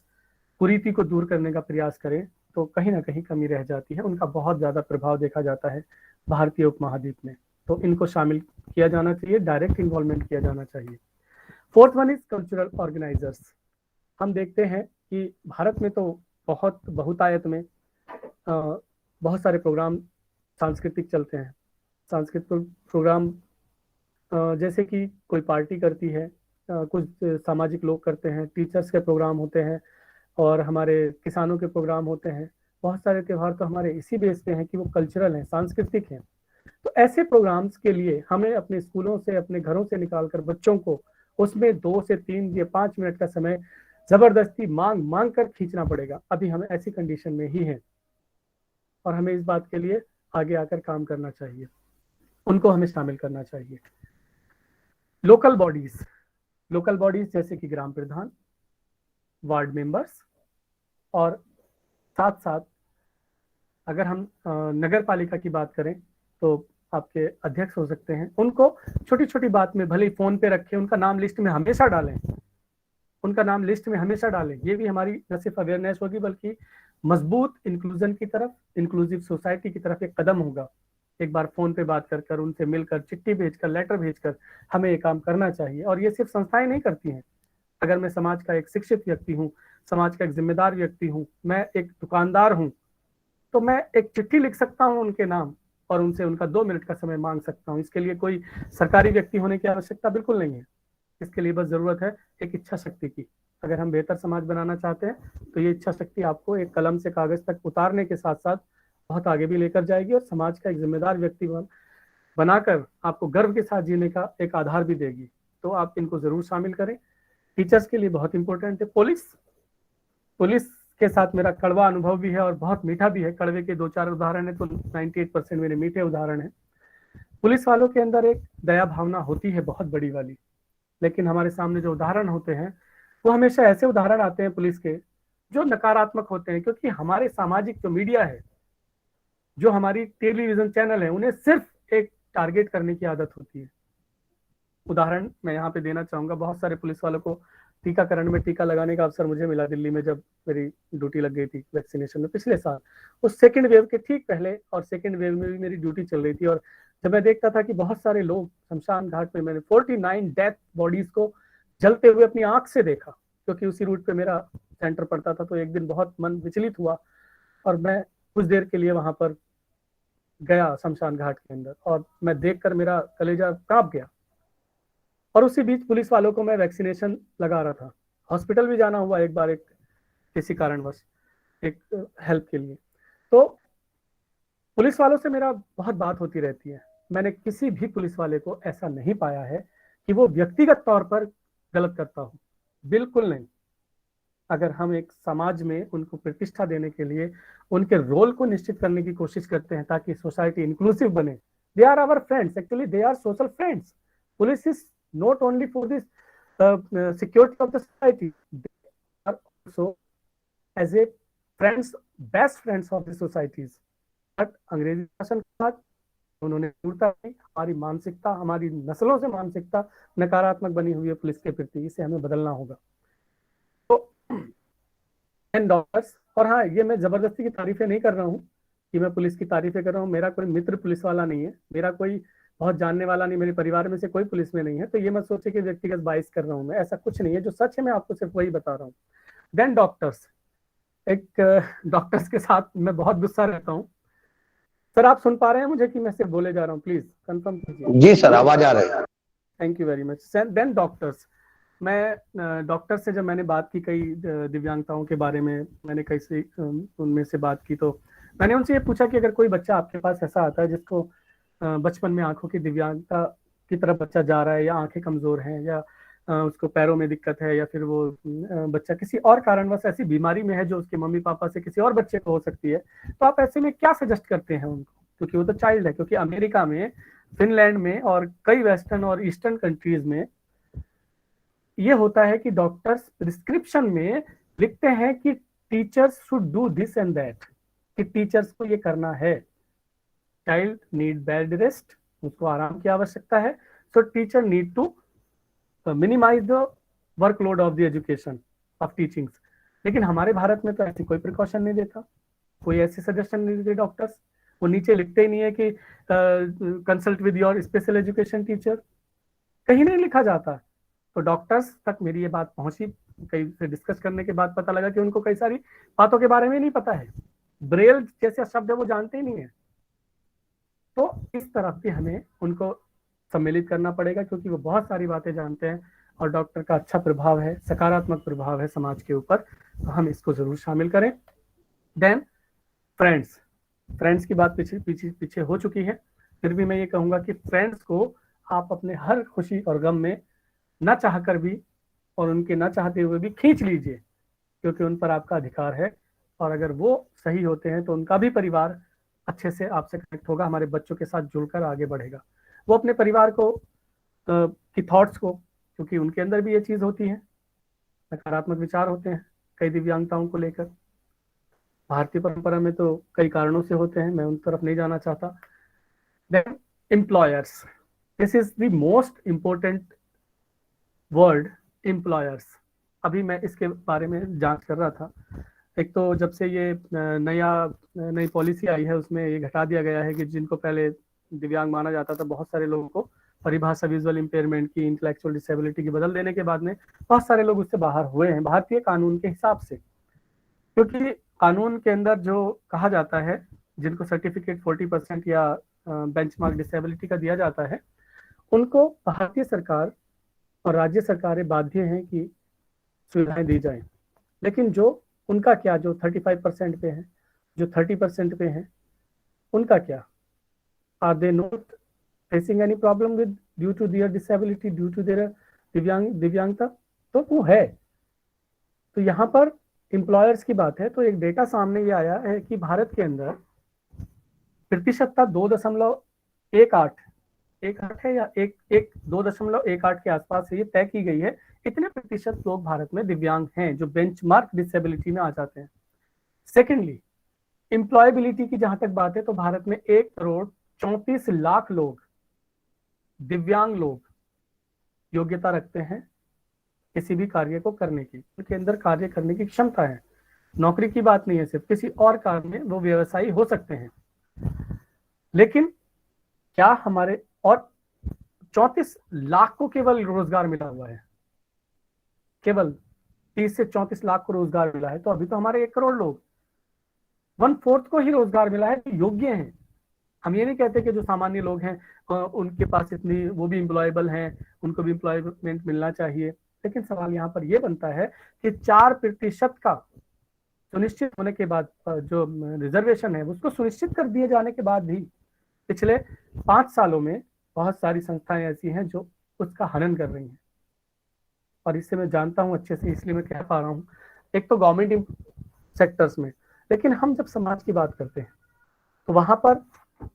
कुरीति को दूर करने का प्रयास करें, तो कहीं ना कहीं कमी रह जाती है। उनका बहुत ज्यादा प्रभाव देखा जाता है भारतीय उपमहाद्वीप में, तो इनको शामिल किया जाना चाहिए, डायरेक्ट इन्वॉल्वमेंट किया जाना चाहिए। Fourth one is cultural organisers. हम देखते हैं कि भारत में तो बहुत बहुतायत में बहुत सारे प्रोग्राम सांस्कृतिक चलते हैं। सांस्कृतिक प्रोग्राम जैसे कि कोई पार्टी करती है, कुछ सामाजिक लोग करते हैं, टीचर्स के प्रोग्राम होते हैं, और हमारे किसानों के प्रोग्राम होते हैं। बहुत सारे त्यौहार तो हमारे इसी बेस पे हैं कि वो कल्चरल हैं, सांस्कृतिक हैं। तो ऐसे प्रोग्राम्स के लिए हमें अपने स्कूलों से, अपने घरों से निकालकर बच्चों को उसमें 2 से 3 या 5 मिनट का समय जबरदस्ती मांग कर खींचना पड़ेगा। अभी हम ऐसी कंडीशन में ही हैं, और हमें इस बात के लिए आगे आकर काम करना चाहिए, उनको हमें शामिल करना चाहिए। लोकल बॉडीज जैसे कि ग्राम प्रधान, वार्ड मेंबर्स, और साथ साथ अगर हम नगर पालिका की बात करें तो आपके अध्यक्ष हो सकते हैं। उनको छोटी छोटी बात में भले फोन पे रखें, उनका नाम लिस्ट में हमेशा डालें। ये भी हमारी न सिर्फ अवेयरनेस होगी, बल्कि मजबूत इंक्लूजन की तरफ, इंक्लूसिव सोसाइटी की तरफ एक कदम होगा। एक बार फोन पे बात कर उनसे मिलकर, चिट्ठी भेजकर, लेटर भेजकर हमें ये काम करना चाहिए। और ये सिर्फ संस्थाएं नहीं करती हैं। अगर मैं समाज का एक शिक्षित व्यक्ति हूँ, समाज का एक जिम्मेदार व्यक्ति हूँ, मैं एक दुकानदार हूँ, तो मैं एक चिट्ठी लिख सकता हूँ उनके नाम, और उनसे उनका 2 मिनट का समय मांग सकता हूँ। इसके लिए कोई सरकारी व्यक्ति होने की आवश्यकता बिल्कुल नहीं है। इसके लिए बस जरूरत है एक इच्छा शक्ति की। अगर हम बेहतर समाज बनाना चाहते हैं तो ये इच्छा शक्ति आपको एक कलम से कागज तक उतारने के साथ साथ बहुत आगे भी लेकर जाएगी, और समाज का एक जिम्मेदार व्यक्ति बनाकर आपको गर्व के साथ जीने का एक आधार भी देगी। तो आप इनको जरूर शामिल करें। टीचर्स के लिए बहुत इंपॉर्टेंट है। पुलिस के साथ मेरा कड़वा अनुभव भी है और बहुत मीठा भी है। कड़वे के 2-4 उदाहरण है तो 98% मेरे मीठे उदाहरण है। पुलिस वालों के अंदर एक दया भावना होती है बहुत बड़ी वाली, लेकिन हमारे सामने जो उदाहरण होते हैं वो हमेशा ऐसे उदाहरण आते हैं पुलिस के जो नकारात्मक होते हैं, क्योंकि हमारे सामाजिक जो मीडिया है, जो हमारी टेलीविजन चैनल है, उन्हें सिर्फ एक टारगेट करने की आदत होती है। उदाहरण मैं यहाँ पे देना चाहूंगा। बहुत सारे पुलिस वालों को टीकाकरण में टीका लगाने का अवसर मुझे मिला दिल्ली में, जब मेरी ड्यूटी लग गई थी वैक्सीनेशन में पिछले साल। उस सेकेंड वेव के ठीक पहले, और सेकेंड वेव में भी मेरी ड्यूटी चल रही थी, और जब मैं देखता था कि बहुत सारे लोग शमशान घाट में, मैंने 49 डेथ बॉडीज को जलते हुए अपनी आंख से देखा, क्योंकि उसी रूट पे मेरा सेंटर पड़ता था। तो एक दिन बहुत मन विचलित हुआ, और मैं कुछ देर के लिए वहां पर गया शमशान घाट के अंदर, और मैं देखकर मेरा कलेजा कांप गया। और उसी बीच पुलिस वालों को मैं वैक्सीनेशन लगा रहा था। हॉस्पिटल भी जाना हुआ एक बार, एक किसी कारणवश, एक हेल्प के लिए। तो पुलिस वालों से मेरा बहुत बात होती रहती है। मैंने किसी भी पुलिस वाले को ऐसा नहीं पाया है कि वो व्यक्तिगत तौर पर गलत करता हो, बिल्कुल नहीं। अगर हम एक समाज में उनको प्रतिष्ठा देने के लिए उनके रोल को निश्चित करने की कोशिश करते हैं ताकि सोसाइटी इंक्लूसिव बने, they are our friends, actually they are social friends. Police is not only for this security of the society, they are also as a friends, best friends of the societies. But अंग्रेजी शासन के बाद उन्होंने दूरता की, हमारी मानसिकता, हमारी नस्लों से मानसिकता नकारात्मक बनी हुई है पुलिस के प्रति, इसे हमें बदलना होगा। तो डॉक्टर्स, और हाँ, ये मैं जबरदस्ती की तारीफें नहीं कर रहा हूँ कि मैं पुलिस की तारीफें कर रहा हूँ। मेरा कोई मित्र पुलिस वाला नहीं है, मेरा कोई बहुत जानने वाला नहीं, मेरे परिवार में से कोई पुलिस में नहीं है, तो ये मत सोचे कि व्यक्तिगत बाइस कर रहा हूँ मैं, ऐसा कुछ नहीं है। जो सच है मैं आपको सिर्फ वही बता रहा हूँ। देन डॉक्टर्स, एक डॉक्टर्स के साथ मैं बहुत गुस्सा रहता हूँ। सर आप सुन पा रहे हैं मुझे कि मैं सिर्फ बोले जा रहा हूँ? प्लीज कंफर्म कीजिए। जी सर, आवाज आ रही है। Thank you very much. Then doctors, मैं डॉक्टर से जब मैंने बात की कई दिव्यांगताओं के बारे में, मैंने कैसे उनमें से बात की, तो मैंने उनसे ये पूछा कि अगर कोई बच्चा आपके पास ऐसा आता है जिसको बचपन में आंखों की दिव्यांगता की तरफ बच्चा जा रहा है, या आंखें कमजोर हैं, या उसको पैरों में दिक्कत है, या फिर वो बच्चा किसी और कारणवश ऐसी बीमारी में है जो उसके मम्मी पापा से किसी और बच्चे को हो सकती है, तो आप ऐसे में क्या सजेस्ट करते हैं उनको? क्योंकि वो तो चाइल्ड है। क्योंकि अमेरिका में, फिनलैंड में और कई वेस्टर्न और ईस्टर्न कंट्रीज में ये होता है कि डॉक्टर्स प्रिस्क्रिप्शन में लिखते हैं कि teachers should do this and that, कि टीचर्स को ये करना है। चाइल्ड नीड बेड रेस्ट, उसको आराम की आवश्यकता है, so teacher need to minimise the workload of the education of teachings. लेकिन हमारे भारत में तो ऐसी कोई प्रिकॉशन नहीं देता, कोई ऐसी सजेशन नहीं देते डॉक्टर्स। वो नीचे लिखते ही नहीं है कि consult with your special education teacher, कहीं नहीं लिखा जाता। तो डॉक्टर्स तक मेरी ये बात पहुंची, कई से डिस्कस करने के बाद पता लगा कि उनको कई सारी बातों के बारे में नहीं पता है, ब्रेल जैसे शब्द है वो जानते ही नहीं है। तो इस तरफ भी हमें उनको सम्मिलित करना पड़ेगा, क्योंकि वो बहुत सारी बातें जानते हैं और डॉक्टर का अच्छा प्रभाव है, सकारात्मक प्रभाव है समाज के ऊपर, तो हम इसको जरूर शामिल करें। देन फ्रेंड्स की बात पीछे हो चुकी है, फिर भी मैं ये कहूंगा कि फ्रेंड्स को आप अपने हर खुशी और गम में ना चाहकर भी और उनके ना चाहते हुए भी खींच लीजिए, क्योंकि उन पर आपका अधिकार है। और अगर वो सही होते हैं तो उनका भी परिवार अच्छे से आपसे कनेक्ट होगा, हमारे बच्चों के साथ जुड़कर आगे बढ़ेगा। वो अपने परिवार को की थॉट्स को, क्योंकि उनके अंदर भी ये चीज होती है, नकारात्मक विचार होते हैं कई दिव्यांगताओं को लेकर। भारतीय परंपरा में तो कई कारणों से होते हैं, मैं उन तरफ नहीं जाना चाहता। Then employers, this is the most important word, employers. अभी मैं इसके बारे में जांच कर रहा था। एक तो जब से ये नई पॉलिसी आई है उसमें ये घटा दिया गया है कि जिनको पहले दिव्यांग माना जाता था, बहुत सारे लोगों को परिभाषा विजुअल इंपेयरमेंट की, इंटेलेक्चुअल डिसेबिलिटी की बदल देने के बाद में बहुत सारे लोग उससे बाहर हुए हैं भारतीय कानून के हिसाब से। क्योंकि कानून के अंदर जो कहा जाता है, जिनको सर्टिफिकेट 40% या बेंचमार्क डिसेबिलिटी का दिया जाता है, उनको भारतीय सरकार और राज्य सरकारें बाध्य हैं कि सुविधाएं दी जाएं। लेकिन जो उनका क्या, जो 35% पे है, जो 30% पे है, उनका क्या? Are they not facing any problem with due to their disability, due to their दिव्यांगता? तो वो है। तो यहाँ पर एम्प्लॉयर्स की बात है, तो एक डेटा सामने ये आया है कि भारत के अंदर प्रतिशतता 2.18 है या 2.18 के आसपास है, ये तय की गई है। इतने प्रतिशत लोग भारत में दिव्यांग हैं जो बेंचमार्क डिसेबिलिटी में आ जाते हैं। सेकेंडली, एम्प्लॉयबिलिटी की जहां तक बात है तो भारत में 1,34,00,000 लोग, दिव्यांग लोग, योग्यता रखते हैं किसी भी कार्य को करने की, उनके अंदर कार्य करने की क्षमता है। नौकरी की बात नहीं है, सिर्फ किसी और कार्य में वो व्यवसायी हो सकते हैं। लेकिन क्या हमारे, और 34 लाख को केवल रोजगार मिला हुआ है, केवल 30 से 34 लाख को रोजगार मिला है। तो अभी तो हमारे 1 करोड़ लोग 1/4 को ही रोजगार मिला है जो योग्य हैं। हम ये नहीं कहते कि जो सामान्य लोग हैं उनके पास इतनी, वो भी एम्प्लॉयबल हैं, उनको भी एम्प्लॉयमेंट मिलना चाहिए। लेकिन सवाल यहाँ पर यह बनता है कि 4% का सुनिश्चित होने के बाद जो रिजर्वेशन है उसको सुनिश्चित कर दिए जाने के बाद भी पिछले 5 सालों में बहुत सारी संस्थाएं ऐसी हैं जो उसका हनन कर रही हैं। और इससे मैं जानता हूं अच्छे से, इसलिए मैं कह पा रहा हूं। एक तो गवर्नमेंट सेक्टर्स में, लेकिन हम जब समाज की बात करते हैं तो वहां पर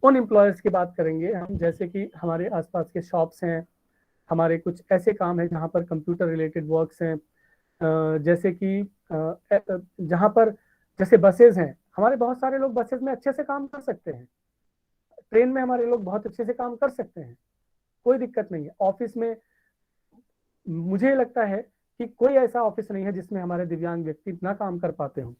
उन एम्प्लॉयर्स की बात करेंगे हम, जैसे कि हमारे आसपास के शॉप्स हैं, हमारे कुछ ऐसे काम है जहां पर कंप्यूटर रिलेटेड वर्क्स हैं, जैसे कि जहां पर जैसे बसेस हैं, हमारे बहुत सारे लोग बसेस में अच्छे से काम कर सकते हैं, ट्रेन में हमारे लोग बहुत अच्छे से काम कर सकते हैं, कोई दिक्कत नहीं है। ऑफिस में मुझे लगता है कि कोई ऐसा ऑफिस नहीं है जिसमें हमारे दिव्यांग व्यक्ति ना काम कर पाते हों।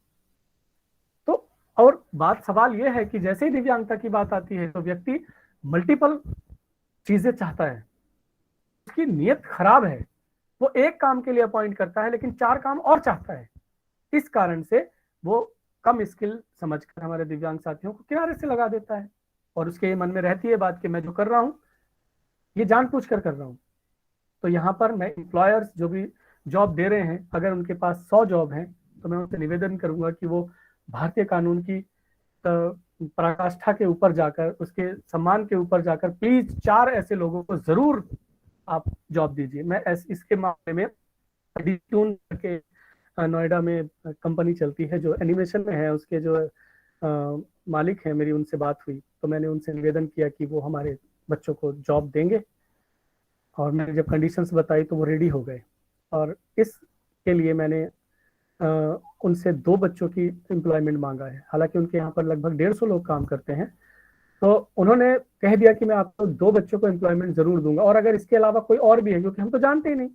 तो और बात सवाल यह है कि जैसे ही दिव्यांगता की बात आती है तो व्यक्ति मल्टीपल चीजें चाहता है, उसकी नीयत खराब है, वो एक काम के लिए अपॉइंट करता है लेकिन 4 काम और चाहता है। इस कारण से वो कम स्किल समझकर हमारे दिव्यांग साथियों को किनारे से लगा देता है, और उसके मन में रहती है बात कि मैं जो कर रहा हूं ये जानबूझकर कर रहा हूं। तो यहाँ पर मैं एम्प्लॉयर्स जो भी जॉब दे रहे हैं, अगर उनके पास 100 जॉब हैं तो मैं उनसे निवेदन करूंगा कि वो भारतीय कानून की पराकाष्ठा के ऊपर जाकर, उसके सम्मान के ऊपर जाकर प्लीज 4 ऐसे लोगों को जरूर आप जॉब दीजिए। मैं इसके मामले में डिट्यून के नोएडा में कंपनी चलती है जो एनिमेशन में है, उसके जो मालिक हैं, मेरी उनसे बात हुई तो मैंने उनसे निवेदन किया कि वो हमारे बच्चों को जॉब देंगे, और मैंने जब कंडीशंस बताई तो वो रेडी हो गए। और इसके लिए मैंने उनसे 2 बच्चों की एम्प्लॉयमेंट मांगा है। हालांकि उनके यहाँ पर लगभग 150 लोग काम करते हैं, तो उन्होंने कह दिया कि मैं आपको 2 बच्चों को एम्प्लॉयमेंट जरूर दूंगा, और अगर इसके अलावा कोई और भी है, क्योंकि हम तो जानते ही नहीं,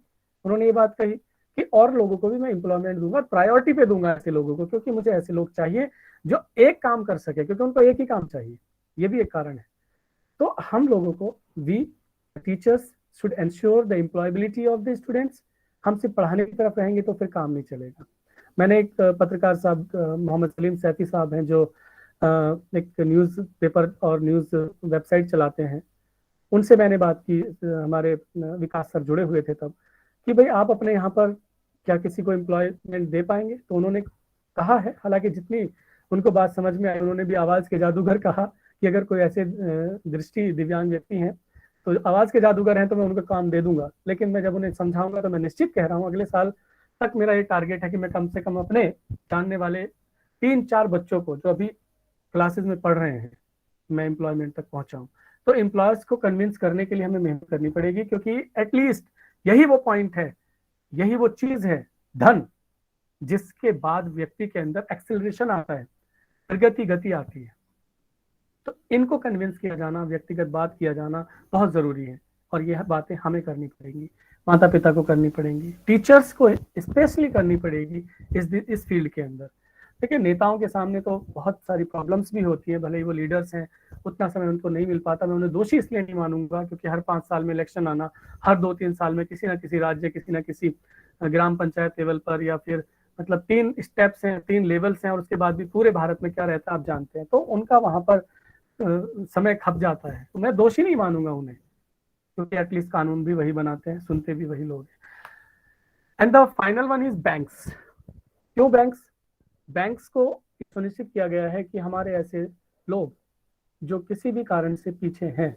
उन्होंने ये बात कही कि और लोगों को भी मैं एम्प्लॉयमेंट दूंगा, प्रायोरिटी पे दूंगा ऐसे लोगों को, क्योंकि मुझे ऐसे लोग चाहिए जो एक काम कर सके, क्योंकि उनको एक ही काम चाहिए, ये भी एक कारण है। तो हम लोगों को, we teachers should ensure the employability of the students. हम सिर्फ पढ़ाने की तरफ रहेंगे तो फिर काम नहीं चलेगा। मैंने एक पत्रकार साहब मोहम्मद सलीम सैफी साहब हैं जो एक न्यूज़ पेपर और न्यूज़ वेबसाइट चलाते हैं, उनसे मैंने बात की, हमारे विकास सर जुड़े हुए थे तब, कि भाई आप अपने यहाँ पर क्या किसी को एम्प्लॉयमेंट दे पाएंगे? तो उन्होंने कहा है, हालांकि जितनी उनको बात समझ में आई, उन्होंने भी आवाज़ के जादूगर कहा कि अगर कोई ऐसे दृष्टि दिव्यांग व्यक्ति हैं तो आवाज़ के जादूगर हैं तो मैं उनको काम दे दूंगा। लेकिन मैं जब उन्हें समझाऊंगा तो मैं निश्चित कह रहा हूँ अगले साल तक मेरा ये टारगेट है कि मैं कम से कम अपने जानने वाले 3-4 बच्चों को जो अभी क्लासेस में पढ़ रहे हैं मैं एम्प्लॉयमेंट तक पहुंचाऊं। तो एम्प्लॉयर्स को कन्विंस करने के लिए हमें मेहनत करनी पड़ेगी, क्योंकि एटलीस्ट यही वो पॉइंट है, यही वो चीज है, धन, जिसके बाद व्यक्ति के अंदर एक्सेलरेशन आता है, प्रगति गति आती है। तो इनको कन्विंस किया जाना, व्यक्तिगत बात किया जाना बहुत जरूरी है, और यह बातें हमें करनी पड़ेंगी, माता पिता को करनी पड़ेंगी, टीचर्स को स्पेशली करनी पड़ेगी इस फील्ड के अंदर। देखिए नेताओं के सामने तो बहुत सारी प्रॉब्लम्स भी होती है, भले ही वो लीडर्स हैं, उतना समय उनको नहीं मिल पाता। मैं उन्हें दोषी इसलिए नहीं मानूंगा क्योंकि हर 5 साल में इलेक्शन आना, हर 2-3 साल में किसी ना किसी राज्य, किसी ना किसी ग्राम पंचायत लेवल पर, या फिर मतलब 3 स्टेप्स हैं, 3 लेवल्स हैं, और उसके बाद भी पूरे भारत में क्या रहता है आप जानते हैं, तो उनका वहां पर समय खप जाता है। तो मैं दोषी नहीं मानूंगा उन्हें, क्योंकि एटलीस्ट कानून भी वही बनाते हैं, सुनते भी वही लोग हैं। And the final one is banks. क्यों बैंक्स? बैंक्स को सुनिश्चित किया गया है कि हमारे ऐसे लोग जो किसी भी कारण से पीछे हैं,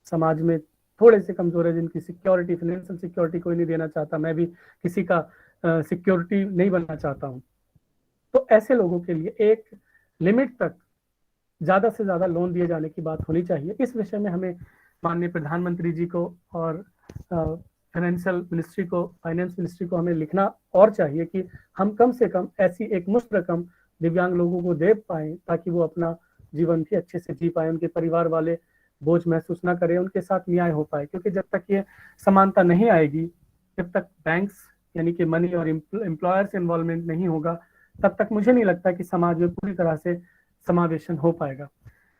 समाज में थोड़े से कमजोर है, जिनकी सिक्योरिटी, फाइनेंशियल सिक्योरिटी कोई नहीं देना चाहता, मैं भी किसी का सिक्योरिटी नहीं बनना चाहता हूं, तो ऐसे लोगों के लिए एक लिमिट तक ज्यादा से ज्यादा लोन दिए जाने की बात होनी चाहिए। इस विषय में हमें माननीय प्रधानमंत्री जी को और फाइनेंशियल मिनिस्ट्री को, फाइनेंस मिनिस्ट्री को हमें लिखना और चाहिए कि हम कम से कम ऐसी एक मुश्त रकम दिव्यांग लोगों को दे पाएं, ताकि वो अपना जीवन भी अच्छे से जी पाए, उनके परिवार वाले बोझ महसूस ना करें, उनके साथ न्याय हो पाए। क्योंकि जब तक ये समानता नहीं आएगी, जब तक बैंक्स यानी कि मनी और एम्प्लॉयर्स इन्वॉल्वमेंट नहीं होगा, तब तक मुझे नहीं लगता कि समाज में पूरी तरह से समावेशन हो पाएगा।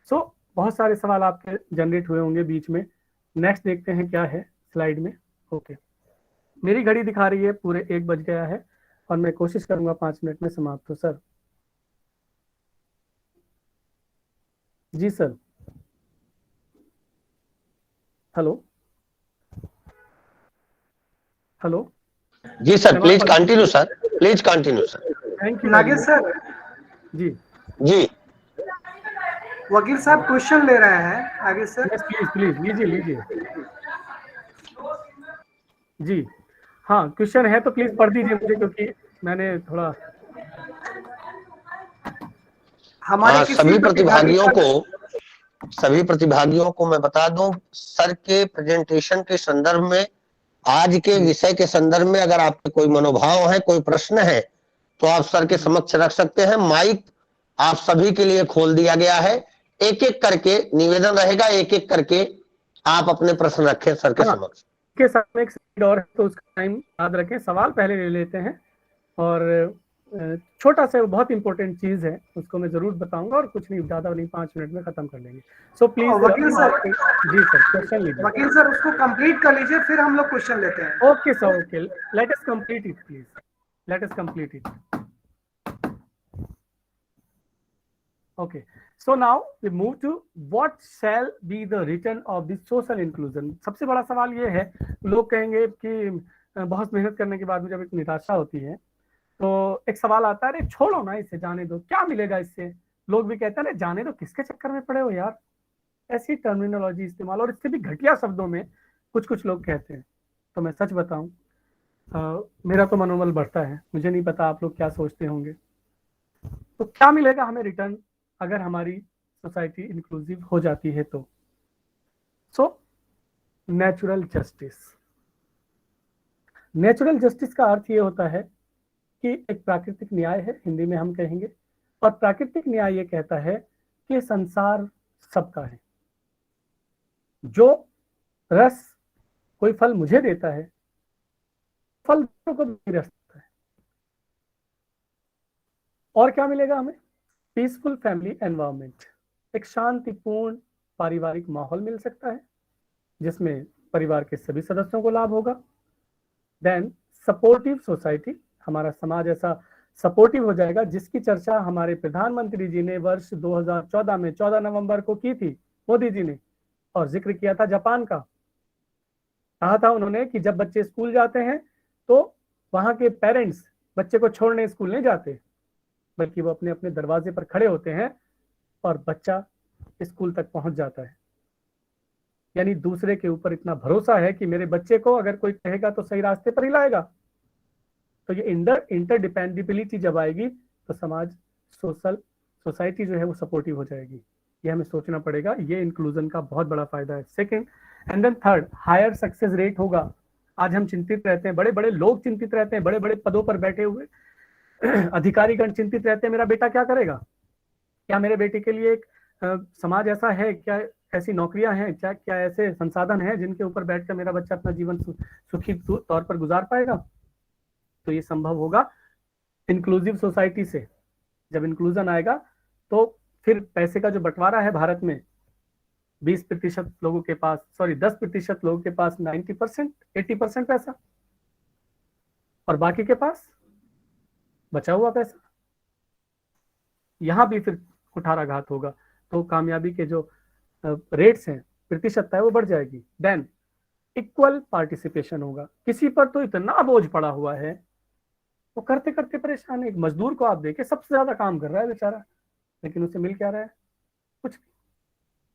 सो बहुत सारे सवाल आपके जनरेट हुए होंगे बीच में। नेक्स्ट देखते हैं क्या है स्लाइड में। ओके, मेरी घड़ी दिखा रही है पूरे 1 बज गया है, और मैं कोशिश करूंगा 5 मिनट में समाप्त हो। सर जी सर। Hello hello. जी sir, please continue sir, please continue sir. Thank you Nagesh sir, जी। जी वकील साहब क्वेश्चन ले रहे हैं आगे सर। यस प्लीज प्लीज लीजिए लीजिए। जी हाँ, क्वेश्चन है तो प्लीज पढ़ दीजिए मुझे, क्योंकि मैंने थोड़ा हमारे किसी प्रतिभागी सभी प्रतिभागियों को मैं बता दूं, सर के प्रेजेंटेशन के संदर्भ में, आज के विषय के संदर्भ में अगर आपके कोई मनोभाव है, कोई प्रश्न है, तो आप सर के समक्ष रख सकते हैं। माइक आप सभी के लिए खोल दिया गया है। एक एक करके निवेदन रहेगा, एक एक करके आप अपने प्रश्न रखें सर के समक्ष। के साथ में एक स्लाइड और है, तो उसका टाइम याद रखें। सवाल पहले ले लेते हैं, और छोटा सा बहुत इंपॉर्टेंट चीज है, उसको मैं जरूर बताऊंगा, और कुछ नहीं, ज्यादा नहीं, 5 मिनट में खत्म कर लेंगे। सो प्लीज वकील सर, जी सर, क्वेश्चन लीजिए। वकील सर उसको कंप्लीट कर लीजिए, फिर हम लोग क्वेश्चन लेते हैं। Okay sir, okay, let us complete it please, let us complete it. Okay, so now we move to what shall be the return of the social inclusion। सबसे बड़ा सवाल ये है, लोग कहेंगे कि बहुत मेहनत करने के बाद जब एक निराशा होती है, तो एक सवाल आता है, अरे छोड़ो ना इसे, जाने दो, क्या मिलेगा इससे। लोग भी कहते हैं, अरे जाने दो, किसके चक्कर में पड़े हो यार। ऐसी टर्मिनोलॉजी इस्तेमाल, और इससे भी घटिया शब्दों में कुछ कुछ लोग कहते हैं। तो मैं सच बताऊं, मेरा तो मनोबल बढ़ता है। मुझे नहीं पता आप लोग क्या सोचते होंगे। तो क्या मिलेगा हमें रिटर्न अगर हमारी सोसाइटी इंक्लूसिव हो जाती है तो? So natural justice. Natural justice का अर्थ ये होता है कि एक प्राकृतिक न्याय है, हिंदी में हम कहेंगे। और प्राकृतिक न्याय ये कहता है कि संसार सबका है। जो रस कोई फल मुझे देता है, फल को भी रस देता है। और क्या मिलेगा हमें? पीसफुल फैमिली एनवायरनमेंट, एक शांतिपूर्ण पारिवारिक माहौल मिल सकता है, जिसमें परिवार के सभी सदस्यों को लाभ होगा। देन सपोर्टिव सोसाइटी, हमारा समाज ऐसा सपोर्टिव हो जाएगा, जिसकी चर्चा हमारे प्रधानमंत्री जी ने वर्ष 2014 में 14 नवंबर को की थी, मोदी जी ने, और जिक्र किया था जापान का। कहा था उन्होंने कि जब बच्चे स्कूल जाते हैं तो वहां के पेरेंट्स बच्चे को छोड़ने स्कूल नहीं जाते, बल्कि वो अपने अपने दरवाजे पर खड़े होते हैं और बच्चा स्कूल तक पहुंच जाता है। यानी दूसरे के ऊपर इतना भरोसा है कि मेरे बच्चे को अगर कोई कहेगा तो सही रास्ते पर ही लाएगा। तो ये इंटरडिपेंडेबिलिटी जब आएगी तो समाज, सोसाइटी जो है वो सपोर्टिव हो जाएगी। ये हमें सोचना पड़ेगा। ये इंक्लूजन का बहुत बड़ा फायदा है। Second and then third, higher success rate होगा। आज हम चिंतित रहते हैं, बड़े बड़े लोग चिंतित रहते हैं, बड़े बड़े पदों पर बैठे हुए अधिकारीगण चिंतित रहते हैं, मेरा बेटा क्या करेगा, क्या मेरे बेटे के लिए एक समाज ऐसा है, क्या ऐसी नौकरियां हैं, क्या ऐसे संसाधन हैं जिनके ऊपर बैठकर मेरा बच्चा अपना जीवन सुखी तौर पर गुजार पाएगा। तो ये संभव होगा इंक्लूसिव सोसाइटी से। जब इंक्लूजन आएगा तो फिर पैसे का जो बंटवारा है भारत में, 20% लोगों के पास, 10% लोगों के पास 90%, 80% पैसा, और बाकी के पास बचा हुआ पैसा। यहां भी फिर कुठाराघात होगा, तो कामयाबी के जो रेट्स हैं, प्रतिशतता है, वो बढ़ जाएगी। देन इक्वल पार्टिसिपेशन होगा। किसी पर तो इतना बोझ पड़ा हुआ है, वो करते करते परेशान है। एक मजदूर को आप देखें, सबसे ज्यादा काम कर रहा है बेचारा, लेकिन उसे मिल क्या रहा है? कुछ।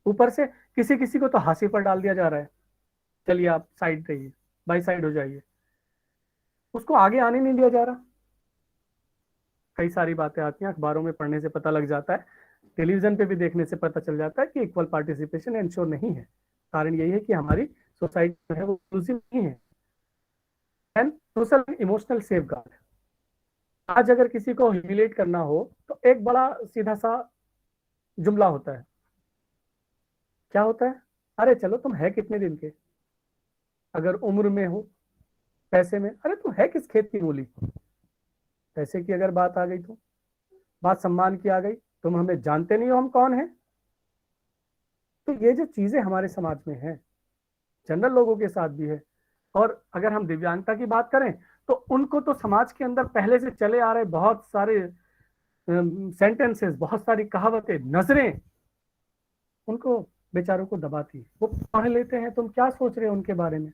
ऊपर से किसी किसी को तो हाशिए पर डाल दिया जा रहा है, चलिए आप साइड रहिए, बाई साइड हो जाइए, उसको आगे आने नहीं दिया जा रहा। कई सारी बातें आती हैं, अखबारों में पढ़ने से पता लग जाता है, टेलीविजन पे भी देखने से पता चल जाता है कि इक्वल पार्टिसिपेशन इंश्योर नहीं है। कारण यही है कि हमारी सोसाइटी जो है वो इंक्लूसिव नहीं है। And social emotional safeguard. आज अगर किसी को ह्यूमिलेट करना हो तो एक बड़ा सीधा सा जुमला होता है। क्या होता है? अरे चलो, तुम है कितने दिन के? अगर उम्र में हो, पैसे में, अरे तुम है किस खेत की मूली? पैसे की अगर बात आ गई, तो बात सम्मान की आ गई, तुम हमें जानते नहीं हो हम कौन हैं। तो ये जो चीजें हमारे समाज में हैं, जनरल लोगों के साथ भी है। और अगर हम दिव्यांगता की बात करें तो उनको तो समाज के अंदर पहले से चले आ रहे बहुत सारे सेंटेंसेस, बहुत सारी कहावतें, नजरें, उनको बेचारों को दबाती है। वो पढ़ लेते हैं, तुम क्या सोच रहे हो उनके बारे में,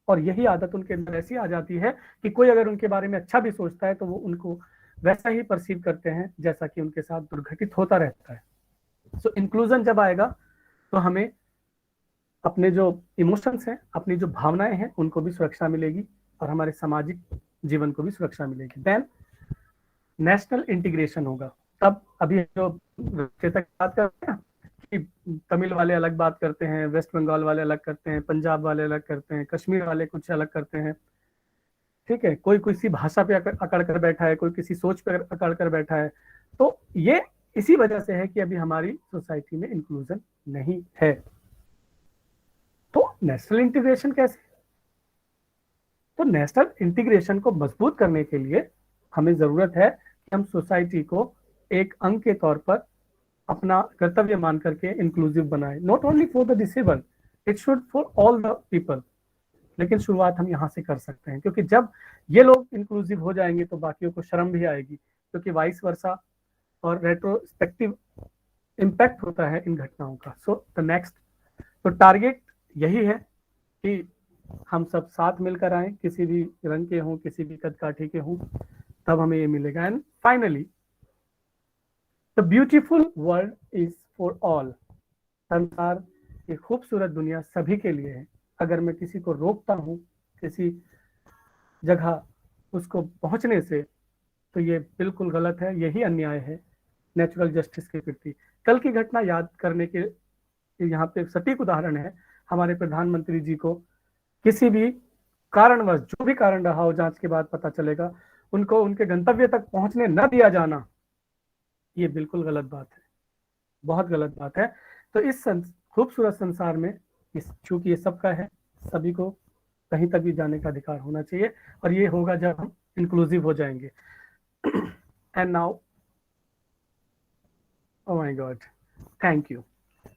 और यही आदत उनके अंदर ऐसी आ जाती है कि कोई अगर उनके बारे में अच्छा भी सोचता है तो वो उनको वैसा ही परसीव करते हैं जैसा कि उनके साथ दुर्घटित होता रहता है। सो इंक्लूजन जब आएगा तो हमें अपने जो इमोशंस हैं, अपनी जो भावनाएं हैं, उनको भी सुरक्षा मिलेगी और हमारे सामाजिक जीवन को भी सुरक्षा मिलेगी। देन नेशनल इंटीग्रेशन होगा। तब अभी जो तक बात कर रहे हैं कि तमिल वाले अलग बात करते हैं, वेस्ट बंगाल वाले अलग करते हैं, पंजाब वाले अलग करते हैं, कश्मीर वाले कुछ अलग करते हैं, ठीक है, कोई किसी भाषा पे अकड़ कर बैठा है, कोई किसी सोच पे अकड़ कर बैठा है। तो ये इसी वजह से है कि अभी हमारी सोसाइटी में इंक्लूजन नहीं है। तो नेशनल इंटीग्रेशन कैसे? तो नेशनल इंटीग्रेशन को मजबूत करने के लिए हमें जरूरत है कि हम सोसाइटी को एक अंग के तौर पर अपना कर्तव्य मान करके इंक्लूसिव बनाए, not only for the disabled, it should for all the people. लेकिन शुरुआत हम यहाँ से कर सकते हैं, क्योंकि जब ये लोग इंक्लूसिव हो जाएंगे तो बाकियों को शर्म भी आएगी, क्योंकि वाइस वर्सा और रेट्रोस्पेक्टिव इम्पैक्ट होता है इन घटनाओं का। सो द नेक्स्ट, तो टारगेट यही है कि हम सब साथ मिलकर आए, किसी भी रंग के हों, किसी भी कद काठी के हों, तब हमें ये मिलेगा। And finally the beautiful world is for all. संसार की खूबसूरत दुनिया सभी के लिए है। अगर मैं किसी को रोकता हूँ किसी जगह उसको पहुंचने से, तो ये बिल्कुल गलत है, यही अन्याय है नेचुरल जस्टिस के प्रति। कल की घटना याद करने के यहाँ पे सटीक उदाहरण है, हमारे प्रधानमंत्री जी को किसी भी कारणवश, जो भी कारण रहा हो, जांच के बाद पता चलेगा, उनको उनके गंतव्य तक पहुंचने न दिया जाना, ये बिल्कुल गलत बात है, बहुत गलत बात है। तो इस खूबसूरत संसार में चूंकि ये सबका है, सभी को कहीं तक भी जाने का अधिकार होना चाहिए, और ये होगा जब हम इंक्लूसिव हो जाएंगे। And now, oh my god, thank you.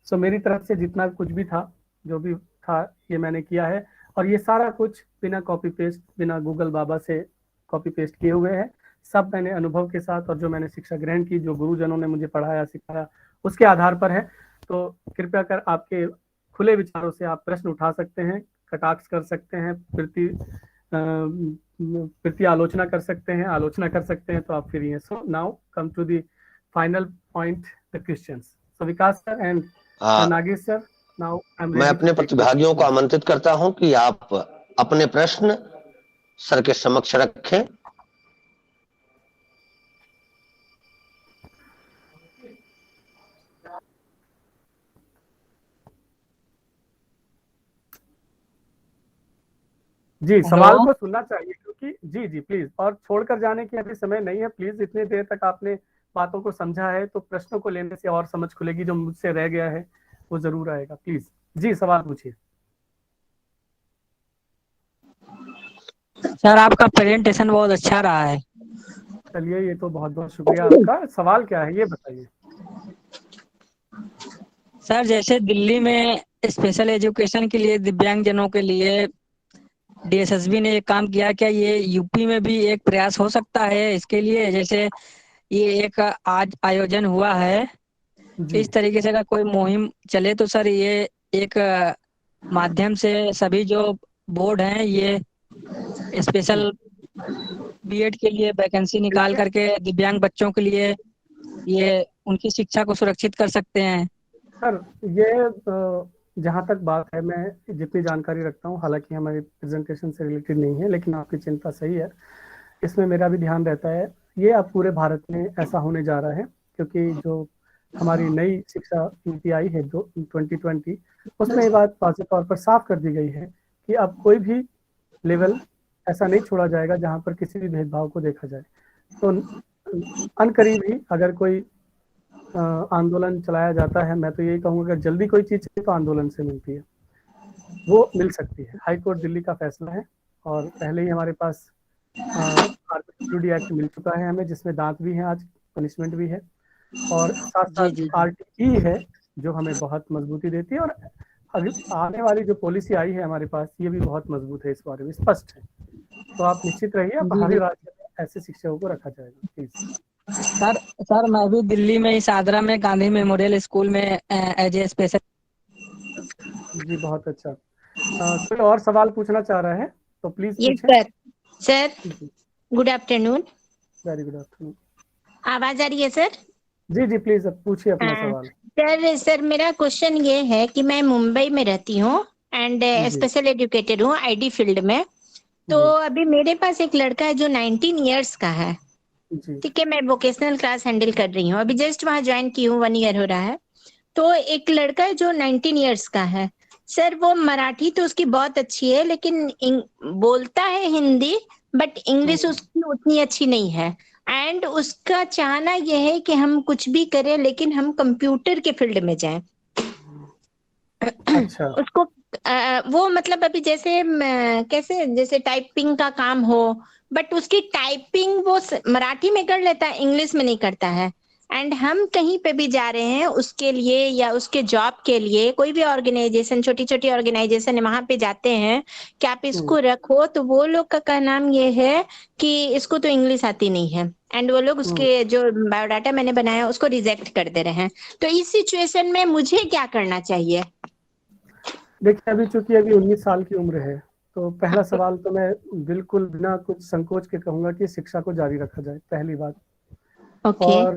So मेरी तरफ से जितना कुछ भी था, जो भी था, ये मैंने किया है, और ये सारा कुछ बिना कॉपी पेस्ट, बिना गूगल बाबा से कॉपी पेस्ट किए हुए हैं। सब मैंने अनुभव के साथ, और जो मैंने शिक्षा ग्रहण की, जो गुरुजनों ने मुझे पढ़ाया सिखाया, उसके आधार पर है। तो कृपया कर आपके खुले विचारों से आप प्रश्न उठा सकते हैं, कटाक्ष कर सकते हैं, प्रति आलोचना कर सकते हैं, आलोचना कर सकते हैं, तो आप फ्री हैं। So now come to the final point, the questions. So Vikas sir and Nagesh sir, now मैं अपने प्रतिभागियों को आमंत्रित करता हूं कि आप अपने प्रश्न सर के समक्ष रखें। जी, सवाल को सुनना चाहिए, क्योंकि जी जी प्लीज, और छोड़कर जाने की अभी समय नहीं है प्लीज। इतनी देर तक आपने बातों को समझा है तो प्रश्नों को लेने से और समझ खुलेगी, जो मुझसे रह गया है वो जरूर आएगा। प्लीज जी, सवाल पूछिए। सर आपका प्रेजेंटेशन बहुत अच्छा रहा है। चलिए, ये तो बहुत बहुत शुक्रिया आपका। सवाल क्या है ये बताइए। सर जैसे दिल्ली में स्पेशल एजुकेशन के लिए दिव्यांगजनों के लिए डीएसएसबी ने एक काम किया, क्या ये यूपी में भी एक प्रयास हो सकता है इसके लिए? जैसे ये एक आज आयोजन हुआ है, इस तरीके से अगर कोई मुहिम चले तो सर ये एक माध्यम से सभी जो बोर्ड हैं ये स्पेशल बीएड के लिए वैकेंसी निकाल करके दिव्यांग बच्चों के लिए ये उनकी शिक्षा को सुरक्षित कर सकते हैं। सर ये जहाँ तक बात है, मैं जितनी जानकारी रखता हूँ, हालांकि हमारी प्रेजेंटेशन से रिलेटेड नहीं है, लेकिन आपकी चिंता सही है, इसमें मेरा भी ध्यान रहता है। ये अब पूरे भारत में ऐसा होने जा रहा है, क्योंकि जो हमारी नई शिक्षा नीति आई है जो 2020, उसमें ये बात वाज़ेह तौर पर साफ कर दी गई है कि अब कोई भी लेवल ऐसा नहीं छोड़ा जाएगा जहाँ पर किसी भी भेदभाव को देखा जाए। तो अनकरीब ही अगर कोई आंदोलन चलाया जाता है, मैं तो यही कहूँगा अगर जल्दी कोई चीज़ चाहिए तो आंदोलन से मिलती है, वो मिल सकती है। हाई कोर्ट दिल्ली का फैसला है, और पहले ही हमारे पास आरटीई एक्ट मिल चुका है हमें, जिसमें दांत भी है, आज पनिशमेंट भी है, और साथ साथ आरटीई है जो हमें बहुत मजबूती देती है, और अगर आने वाली जो पॉलिसी आई है हमारे पास, ये भी बहुत मजबूत है, इस बारे में स्पष्ट है। तो आप निश्चित रहिए, बाहरी राज्य में ऐसे शिक्षकों को रखा जाएगा। प्लीज सर सर मैं भी दिल्ली में इस आगरा में गांधी मेमोरियल स्कूल में एज ए स्पेशल। जी बहुत अच्छा। कोई और सवाल पूछना चाह रहा है तो प्लीज यस पूछें। Sir. Sir good afternoon. Very good afternoon. आवाज आ रही है सर? जी जी प्लीज अब पूछिए अपना हाँ सवाल। सर मेरा क्वेश्चन ये है कि मैं मुंबई में रहती हूँ एंड जी स्पेशल एजुकेटेड हूँ आईडी फील्ड में। तो जी अभी मेरे पास एक लड़का है जो 19 इयर्स का है। जी ठीक है, मैं वोकेशनल क्लास हैंडल कर रही हूँ, अभी जस्ट वहां ज्वाइन की हूँ, 1 ईयर हो रहा है। तो एक लड़का है जो 19 इयर्स का है। सर वो मराठी तो उसकी बहुत अच्छी है लेकिन बोलता है हिंदी, बट इंग्लिश उसकी उतनी अच्छी नहीं है। एंड उसका चाहना यह है कि हम कुछ भी करें लेकिन हम कंप्यूटर के फील्ड में जाएं। अच्छा उसको वो मतलब अभी जैसे कैसे जैसे टाइपिंग का काम हो, बट उसकी टाइपिंग वो मराठी में कर लेता है, इंग्लिश में नहीं करता है। एंड हम कहीं पे भी जा रहे हैं उसके लिए या उसके जॉब के लिए, कोई भी ऑर्गेनाइजेशन, छोटी छोटी ऑर्गेनाइजेशन है, वहां पे जाते हैं कि आप इसको रखो, तो वो लोग का नाम ये है कि इसको तो इंग्लिश आती नहीं है। एंड वो लोग उसके जो बायोडाटा मैंने बनाया उसको रिजेक्ट कर दे रहे हैं। तो इस सिचुएशन में मुझे क्या करना चाहिए? देखिए अभी चूंकि अभी 19 साल की उम्र है तो पहला सवाल तो मैं बिल्कुल बिना कुछ संकोच के कहूंगा कि शिक्षा को जारी रखा जाए, पहली बात। ओके। और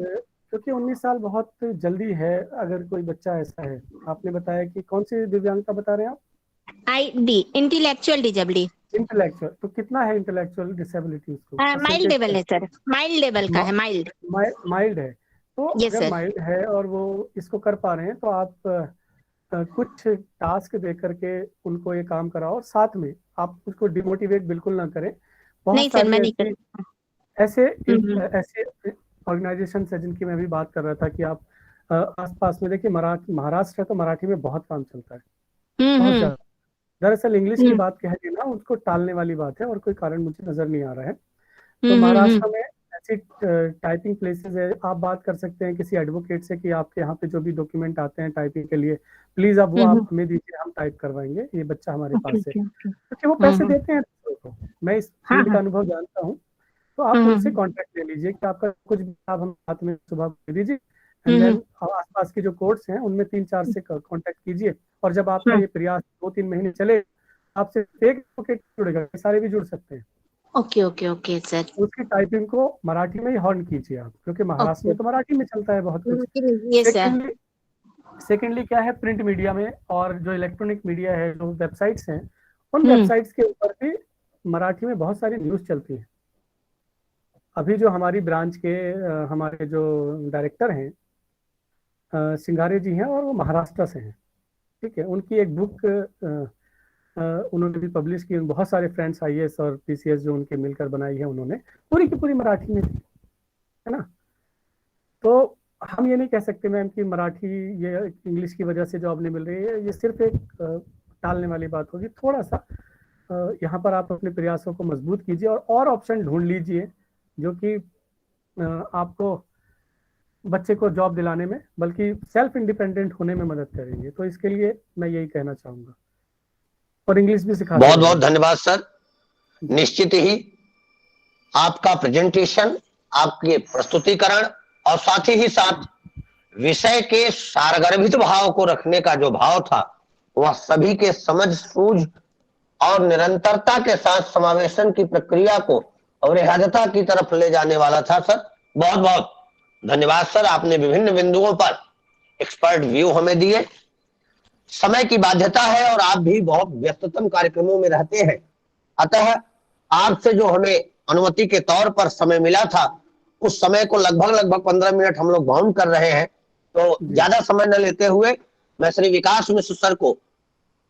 क्योंकि 19 साल बहुत जल्दी है। अगर कोई बच्चा ऐसा है, आपने बताया कि कौन सी दिव्यांगता बता रहे हैं आप? ID, intellectual disability. इंटेलेक्चुअल, तो कितना है इंटेलेक्चुअल डिसेबिलिटी उसको? माइल्ड लेवल है सर, माइल्ड लेवल का है, माइल्ड। माइल्ड है। तो यस अगर सर। माइल्ड है और वो इसको कर पा रहे हैं तो आप कुछ टास्क दे करके उनको ये काम कराओ, और साथ में आप उसको डिमोटिवेट बिल्कुल ना करें। बहुत नहीं सर, सारी मैं नहीं ऐसी कर। ऐसे हम्म ऐसे ऑर्गेनाइजेशन है जिनकी मैं भी बात कर रहा था कि आप आसपास में देखिए, महाराष्ट्र है तो मराठी में बहुत काम चलता है, बहुत हम्म ज्यादा। दरअसल इंग्लिश की हम्म बात कह के ना उसको टालने वाली बात है, और कोई कारण मुझे नजर नहीं आ रहा है। तो हम्म। महाराष्ट्र में ऐसी टाइपिंग प्लेसेस है, आप बात कर सकते हैं किसी एडवोकेट से कि आपके यहाँ पे जो भी डॉक्यूमेंट आते हैं टाइपिंग के लिए, प्लीज आप वो आप हमें दीजिए, हम टाइप करवाएंगे, ये बच्चा हमारे ओके पास है। Okay okay. क्योंकि वो पैसे देते हैं दूसरों को, मैं इस हाँ फील्ड का हाँ। अनुभव जानता हूँ। तो आप उनसे कांटेक्ट ले लीजिए कि आपका कुछ भी आप हम साथ में सुबह दे दीजिए, एंड हम्म देन आसपास के जो कोर्ट्स हैं उनमें 3-4 से कांटेक्ट कीजिए। और जब आपका ये प्रयास 2-3 महीने चले, आपसे फेक एडवोकेट जुड़ेगा, सारे भी जुड़ सकते हैं। Okay okay okay sir. उसकी टाइपिंग को मराठी में ही हॉर्न कीजिए आप, क्योंकि महाराष्ट्र ओके। में तो मराठी में चलता है बहुत कुछ। ये सर। सेकेंडली क्या है, प्रिंट मीडिया में और जो इलेक्ट्रॉनिक मीडिया है, जो वेबसाइट्स हैं, उन हम्म वेबसाइट्स के ऊपर भी मराठी में बहुत सारी न्यूज चलती है। अभी जो हमारी ब्रांच के हमारे जो डायरेक्टर हैं सिंगारे जी हैं, और वो महाराष्ट्र से हैं। ठीक है, उनकी एक बुक उन्होंने भी पब्लिश की। बहुत सारे फ्रेंड्स आईएएस और पीसीएस जो उनके मिलकर बनाई है, उन्होंने पूरी की पूरी मराठी में थी, है ना। तो हम ये नहीं कह सकते मैम कि मराठी ये इंग्लिश की वजह से जॉब नहीं मिल रही है, ये सिर्फ एक टालने वाली बात होगी। थोड़ा सा यहाँ पर आप अपने प्रयासों को मजबूत कीजिए और ऑप्शन ढूंढ लीजिए जो कि आपको बच्चे को जॉब दिलाने में, बल्कि सेल्फ इंडिपेंडेंट होने में मदद करेंगे। तो इसके लिए मैं यही कहना चाहूंगा, और इंग्लिश भी सिखाते बहुत बहुत रहिए। धन्यवाद सर। निश्चित ही आपका प्रेजेंटेशन, आपके प्रस्तुतिकरण और साथ ही साथ विषय के सारगर्भित भाव को रखने का जो भाव था, वह सभी के समझ सूझ और निरंतरता के साथ समावेशन की प्रक्रिया को और वृहदता की तरफ ले जाने वाला था सर। बहुत बहुत धन्यवाद सर, आपने विभिन्न बिंदुओं पर एक्सपर्ट व्यू हमें दिए। समय की बाध्यता है और आप भी बहुत व्यस्ततम कार्यक्रमों में रहते हैं, अतः आपसे जो हमें अनुमति के तौर पर समय मिला था, उस समय को लगभग 15 मिनट हम लोग बाउंड कर रहे हैं। तो ज्यादा समय न लेते हुए मैं श्री विकास मिश्र सर को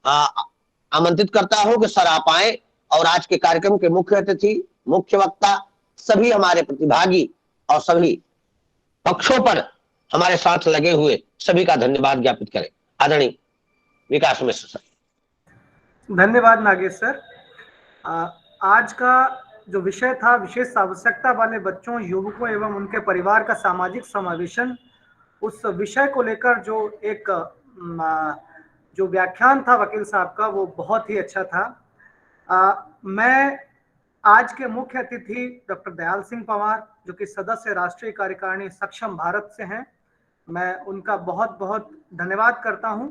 आमंत्रित करता हूं कि सर आप आए और आज के कार्यक्रम के मुख्य अतिथि, मुख्य वक्ता, सभी हमारे प्रतिभागी और सभी पक्षों पर हमारे साथ लगे हुए सभी का धन्यवाद ज्ञापित करें। आदरणीय विकास मिश्र सर। धन्यवाद नागेश सर। आज का जो विषय था, विशेष आवश्यकता वाले बच्चों, युवकों एवं उनके परिवार का सामाजिक समावेशन, उस विषय को लेकर जो एक जो व्याख्यान था वकील साहब का, वो बहुत ही अच्छा था। मैं आज के मुख्य अतिथि डॉक्टर दयाल सिंह पंवार, जो कि सदस्य राष्ट्रीय कार्यकारिणी सक्षम भारत से हैं। मैं उनका बहुत बहुत धन्यवाद करता हूं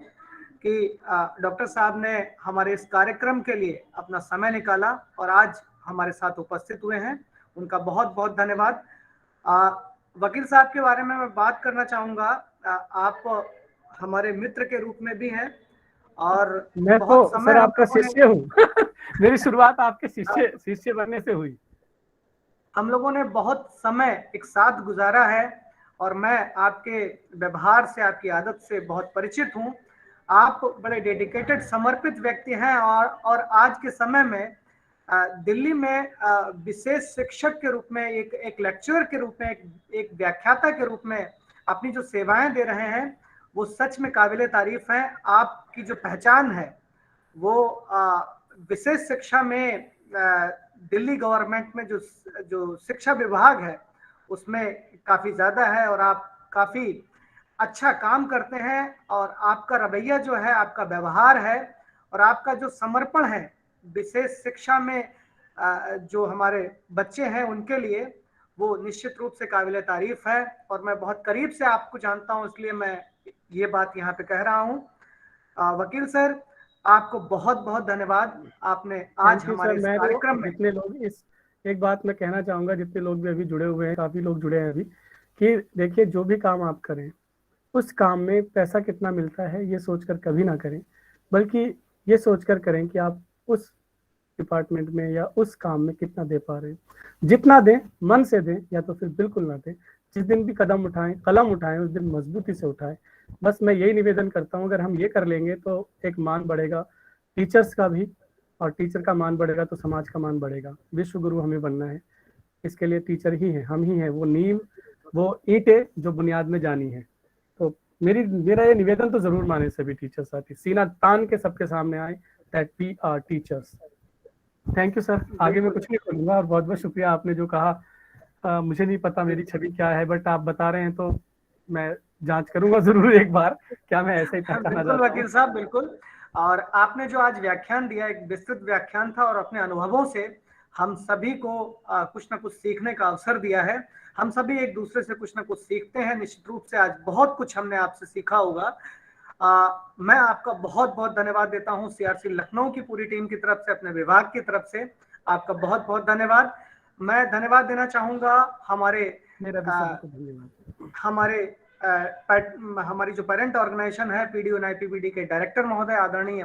कि डॉक्टर साहब ने हमारे इस कार्यक्रम के लिए अपना समय निकाला और आज हमारे साथ उपस्थित हुए हैं। उनका बहुत बहुत धन्यवाद। वकील साहब के बारे में मैं बात करना चाहूंगा। आप हमारे मित्र के रूप में भी हैं और मैं तो सर आपका शिष्य हूँ। मेरी शुरुआत आपके शिष्य बनने से हुई। हम लोगों ने बहुत समय एक साथ गुजारा है और मैं आपके व्यवहार से, आपकी आदत से बहुत परिचित हूँ। आप बड़े डेडिकेटेड, समर्पित व्यक्ति हैं और आज के समय में दिल्ली में विशेष शिक्षक के रूप में, एक लेक्चरर के रूप में, एक व्याख्याता के रूप में अपनी जो सेवाएं दे रहे हैं वो सच में काबिले तारीफ है। आपकी जो पहचान है वो विशेष शिक्षा में दिल्ली गवर्नमेंट में जो शिक्षा विभाग है उसमें काफी ज्यादा है और आप काफी अच्छा काम करते हैं और आपका रवैया जो है, आपका व्यवहार है और आपका जो समर्पण है विशेष शिक्षा में जो हमारे बच्चे हैं उनके लिए, वो निश्चित रूप से काबिले तारीफ है। और मैं बहुत करीब से आपको जानता हूं, इसलिए मैं ये बात यहाँ पे कह रहा हूँ। वकील सर, आपको बहुत बहुत धन्यवाद। आपने आज हमारे इस कार्यक्रम में जितने लोग एक बात मैं कहना चाहूंगा, जितने लोग भी अभी जुड़े हुए हैं, काफी लोग जुड़े हैं अभी, कि देखिए जो भी काम आप करें उस काम में पैसा कितना मिलता है ये सोचकर कभी ना करें, बल्कि ये सोचकर करें कि आप उस डिपार्टमेंट में या उस काम में कितना दे पा रहे हैं। जितना दें मन से दें या तो फिर बिल्कुल ना दें। जिस दिन भी कलम उठाएं उस दिन मजबूती से उठाएं। बस मैं यही निवेदन करता हूं, अगर हम ये कर लेंगे तो एक मान बढ़ेगा टीचर्स का भी, और टीचर का मान बढ़ेगा तो समाज का मान बढ़ेगा। विश्व गुरु हमें बनना है, इसके लिए टीचर ही है, हम ही हैं वो नींव, वो ईंट है जो बुनियाद में जानी है। तो मेरा ये निवेदन तो जरूर माने सभी टीचर साथी, सीना तान के सबके सामने आए that we are teachers. Thank you sir. आगे मैं कुछ नहीं बोलूंगा और बहुत बहुत शुक्रिया आपने जो कहा। मुझे नहीं पता मेरी छवि क्या है, बट आप बता रहे हैं तो मैं जांच करूंगा जरूर एक बार, क्या मैं ऐसे ही पहचाना जाता हूं। वकील साहब बिल्कुल। और आपने जो आज व्याख्यान दिया, एक विस्तृत व्याख्यान था और अपने अनुभवों से हम सभी को कुछ ना कुछ सीखने का अवसर दिया है। हम सभी एक दूसरे से कुछ ना कुछ सीखते हैं। निश्चित रूप से आज बहुत कुछ हमने आपसे सीखा होगा। मैं आपका बहुत बहुत धन्यवाद देता हूं सीआरसी लखनऊ की पूरी टीम की तरफ से, अपने विभाग की तरफ से आपका बहुत बहुत धन्यवाद। मैं धन्यवाद देना चाहूंगा हमारी जो पेरेंट ऑर्गेनाइजेशन है पीडीओ एनआईपीबीडी के डायरेक्टर महोदय आदरणीय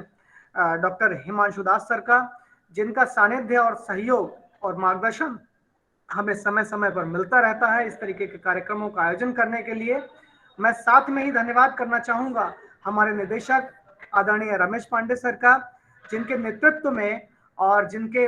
डॉक्टर हिमांशु दास सर का, जिनका सानिध्य और सहयोग और मार्गदर्शन हमें समय समय पर मिलता रहता है इस तरीके के कार्यक्रमों का आयोजन करने के लिए। मैं साथ में ही धन्यवाद करना चाहूंगा हमारे निदेशक आदरणीय रमेश पांडे सर का, जिनके नेतृत्व में और जिनके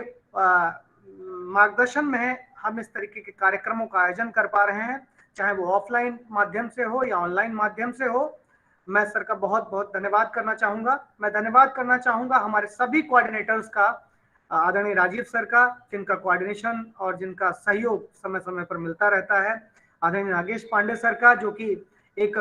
मार्गदर्शन में हम इस तरीके के कार्यक्रमों का आयोजन कर पा रहे हैं, चाहे वो ऑफलाइन माध्यम से हो या ऑनलाइन माध्यम से हो। मैं सर का बहुत बहुत धन्यवाद करना चाहूंगा। मैं धन्यवाद करना चाहूंगा हमारे सभी कोऑर्डिनेटर्स का, आदरणीय राजीव सर का, जिनका कोऑर्डिनेशन और जिनका सहयोग समय समय पर मिलता रहता है, आदरणीय नागेश पांडे सर का, जो कि एक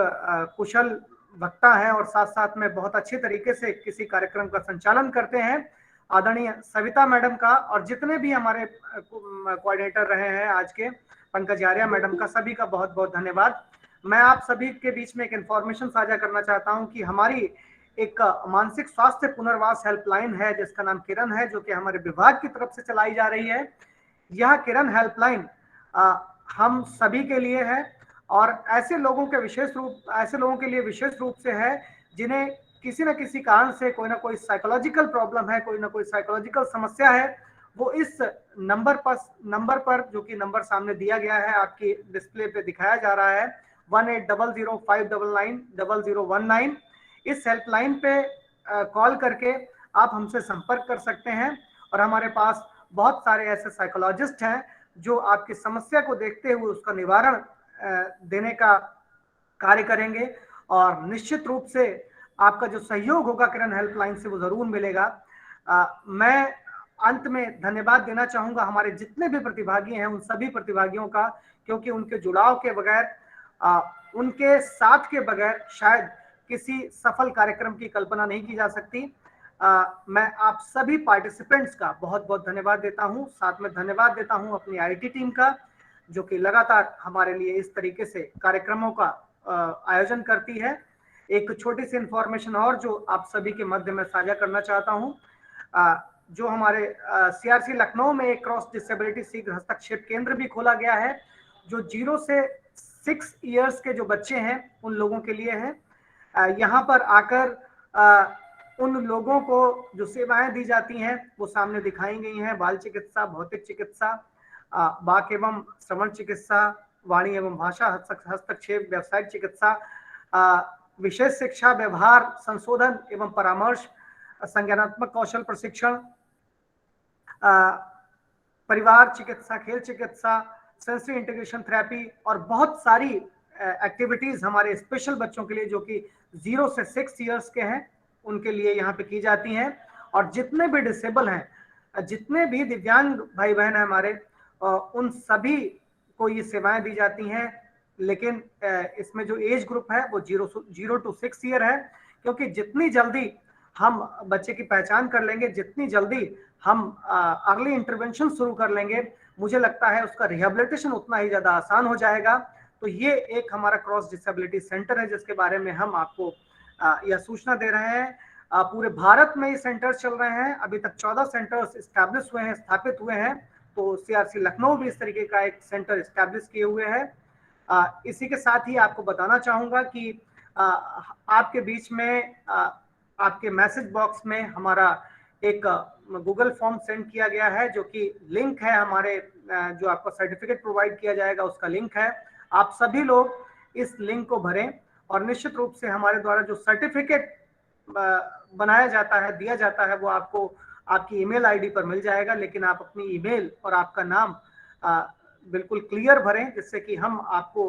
कुशल वक्ता है और साथ साथ में बहुत अच्छे तरीके से किसी कार्यक्रम का संचालन करते हैं, आदरणीय सविता मैडम का, और जितने भी हमारे कोऑर्डिनेटर रहे हैं आज के, पंकज आर्या मैडम का, सभी का बहुत बहुत धन्यवाद। मैं आप सभी के बीच में एक इन्फॉर्मेशन साझा करना चाहता हूं कि हमारी एक मानसिक स्वास्थ्य पुनर्वास हेल्पलाइन है जिसका नाम किरण है, जो कि हमारे विभाग की तरफ से चलाई जा रही है। यह किरण हेल्पलाइन हम सभी के लिए है और ऐसे लोगों के लिए विशेष रूप से है जिन्हें किसी न किसी कारण से कोई ना कोई साइकोलॉजिकल प्रॉब्लम है, कोई ना कोई साइकोलॉजिकल समस्या है। वो इस नंबर पर जो कि नंबर सामने दिया गया है, आपकी डिस्प्ले पे दिखाया जा रहा है, 180059990019, इस हेल्पलाइन पे कॉल करके आप हमसे संपर्क कर सकते हैं। और हमारे पास बहुत सारे ऐसे साइकोलॉजिस्ट हैं जो आपकी समस्या को देखते हुए उसका निवारण देने का कार्य करेंगे और निश्चित रूप से आपका जो सहयोग होगा किरण हेल्पलाइन से वो जरूर मिलेगा। मैं अंत में धन्यवाद देना चाहूंगा हमारे जितने भी प्रतिभागी हैं उन सभी प्रतिभागियों का, क्योंकि उनके जुड़ाव के बगैर, उनके साथ के बगैर शायद किसी सफल कार्यक्रम की कल्पना नहीं की जा सकती। मैं आप सभी पार्टिसिपेंट्स का बहुत बहुत धन्यवाद देता हूं। साथ में धन्यवाद देता हूं अपनी आईटी टीम का, जो कि लगातार हमारे लिए इस तरीके से कार्यक्रमों का आयोजन करती है। एक छोटी सी इंफॉर्मेशन और जो आप सभी के मध्य में साझा करना चाहता हूं, जो हमारे सीआरसी लखनऊ में एक क्रॉस डिसेबिलिटी शीघ्र हस्तक्षेप केंद्र भी खोला गया है, जो 0 से 6 इयर्स के जो बच्चे हैं उन लोगों के लिए है। यहाँ पर आकर उन लोगों को जो सेवाएं दी जाती हैं वो सामने दिखाई गई हैं। बाल चिकित्सा, भौतिक चिकित्सा, वाक एवं श्रवण चिकित्सा, वाणी एवं भाषा हस्तक्षेप, व्यावसायिक चिकित्सा, विशेष शिक्षा, व्यवहार संशोधन एवं परामर्श, संज्ञानात्मक कौशल प्रशिक्षण, परिवार चिकित्सा, खेल चिकित्सा, सेंसरी इंटीग्रेशन थेरेपी और बहुत सारी एक्टिविटीज हमारे स्पेशल बच्चों के लिए जो कि 0 से 6 इयर्स के हैं उनके लिए यहाँ पे की जाती हैं। और जितने भी डिसेबल हैं, जितने भी दिव्यांग भाई बहन हैं हमारे, उन सभी को ये सेवाएं दी जाती हैं। लेकिन इसमें जो एज ग्रुप है वो 0 to 6 ईयर है, क्योंकि जितनी जल्दी हम बच्चे की पहचान कर लेंगे, जितनी जल्दी हम अर्ली इंटरवेंशन शुरू कर लेंगे, मुझे लगता है उसका रिहेबिलिटेशन उतना ही ज्यादा आसान हो जाएगा। तो ये एक हमारा क्रॉस डिसेबिलिटी सेंटर है जिसके बारे में हम आपको यह सूचना दे रहे हैं। पूरे भारत में ये सेंटर्स चल रहे हैं। अभी तक 14 सेंटर्स एस्टैब्लिश हुए हैं, स्थापित हुए हैं। तो सीआरसी लखनऊ भी इस तरीके का एक सेंटर एस्टैब्लिश किए हुए है। इसी के साथ ही आपको बताना चाहूंगा कि आपके बीच में आपके मैसेज बॉक्स में हमारा एक गूगल फॉर्म सेंड किया गया है, जो कि लिंक है हमारे जो आपको सर्टिफिकेट प्रोवाइड किया जाएगा उसका लिंक है। आप सभी लोग इस लिंक को भरें और निश्चित रूप से हमारे द्वारा जो सर्टिफिकेट बनाया जाता है, दिया जाता है, वो आपको आपकी ईमेल आईडी पर मिल जाएगा। लेकिन आप अपनी ईमेल और आपका नाम बिल्कुल क्लियर भरें, जिससे कि हम आपको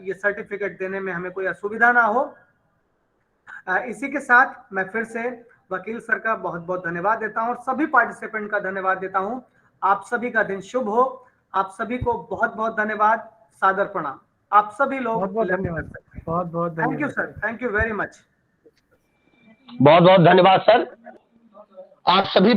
ये सर्टिफिकेट देने में हमें कोई असुविधा ना हो। इसी के साथ मैं फिर से वकील सर का बहुत बहुत धन्यवाद देता हूं और सभी पार्टिसिपेंट का धन्यवाद देता हूं। आप सभी का दिन शुभ हो। आप सभी को बहुत बहुत धन्यवाद, सादर प्रणाम। आप सभी लोग बहुत बहुत धन्यवाद, बहुत बहुत धन्यवाद। Thank you sir, thank you very much. बहुत बहुत धन्यवाद सर। आप सभी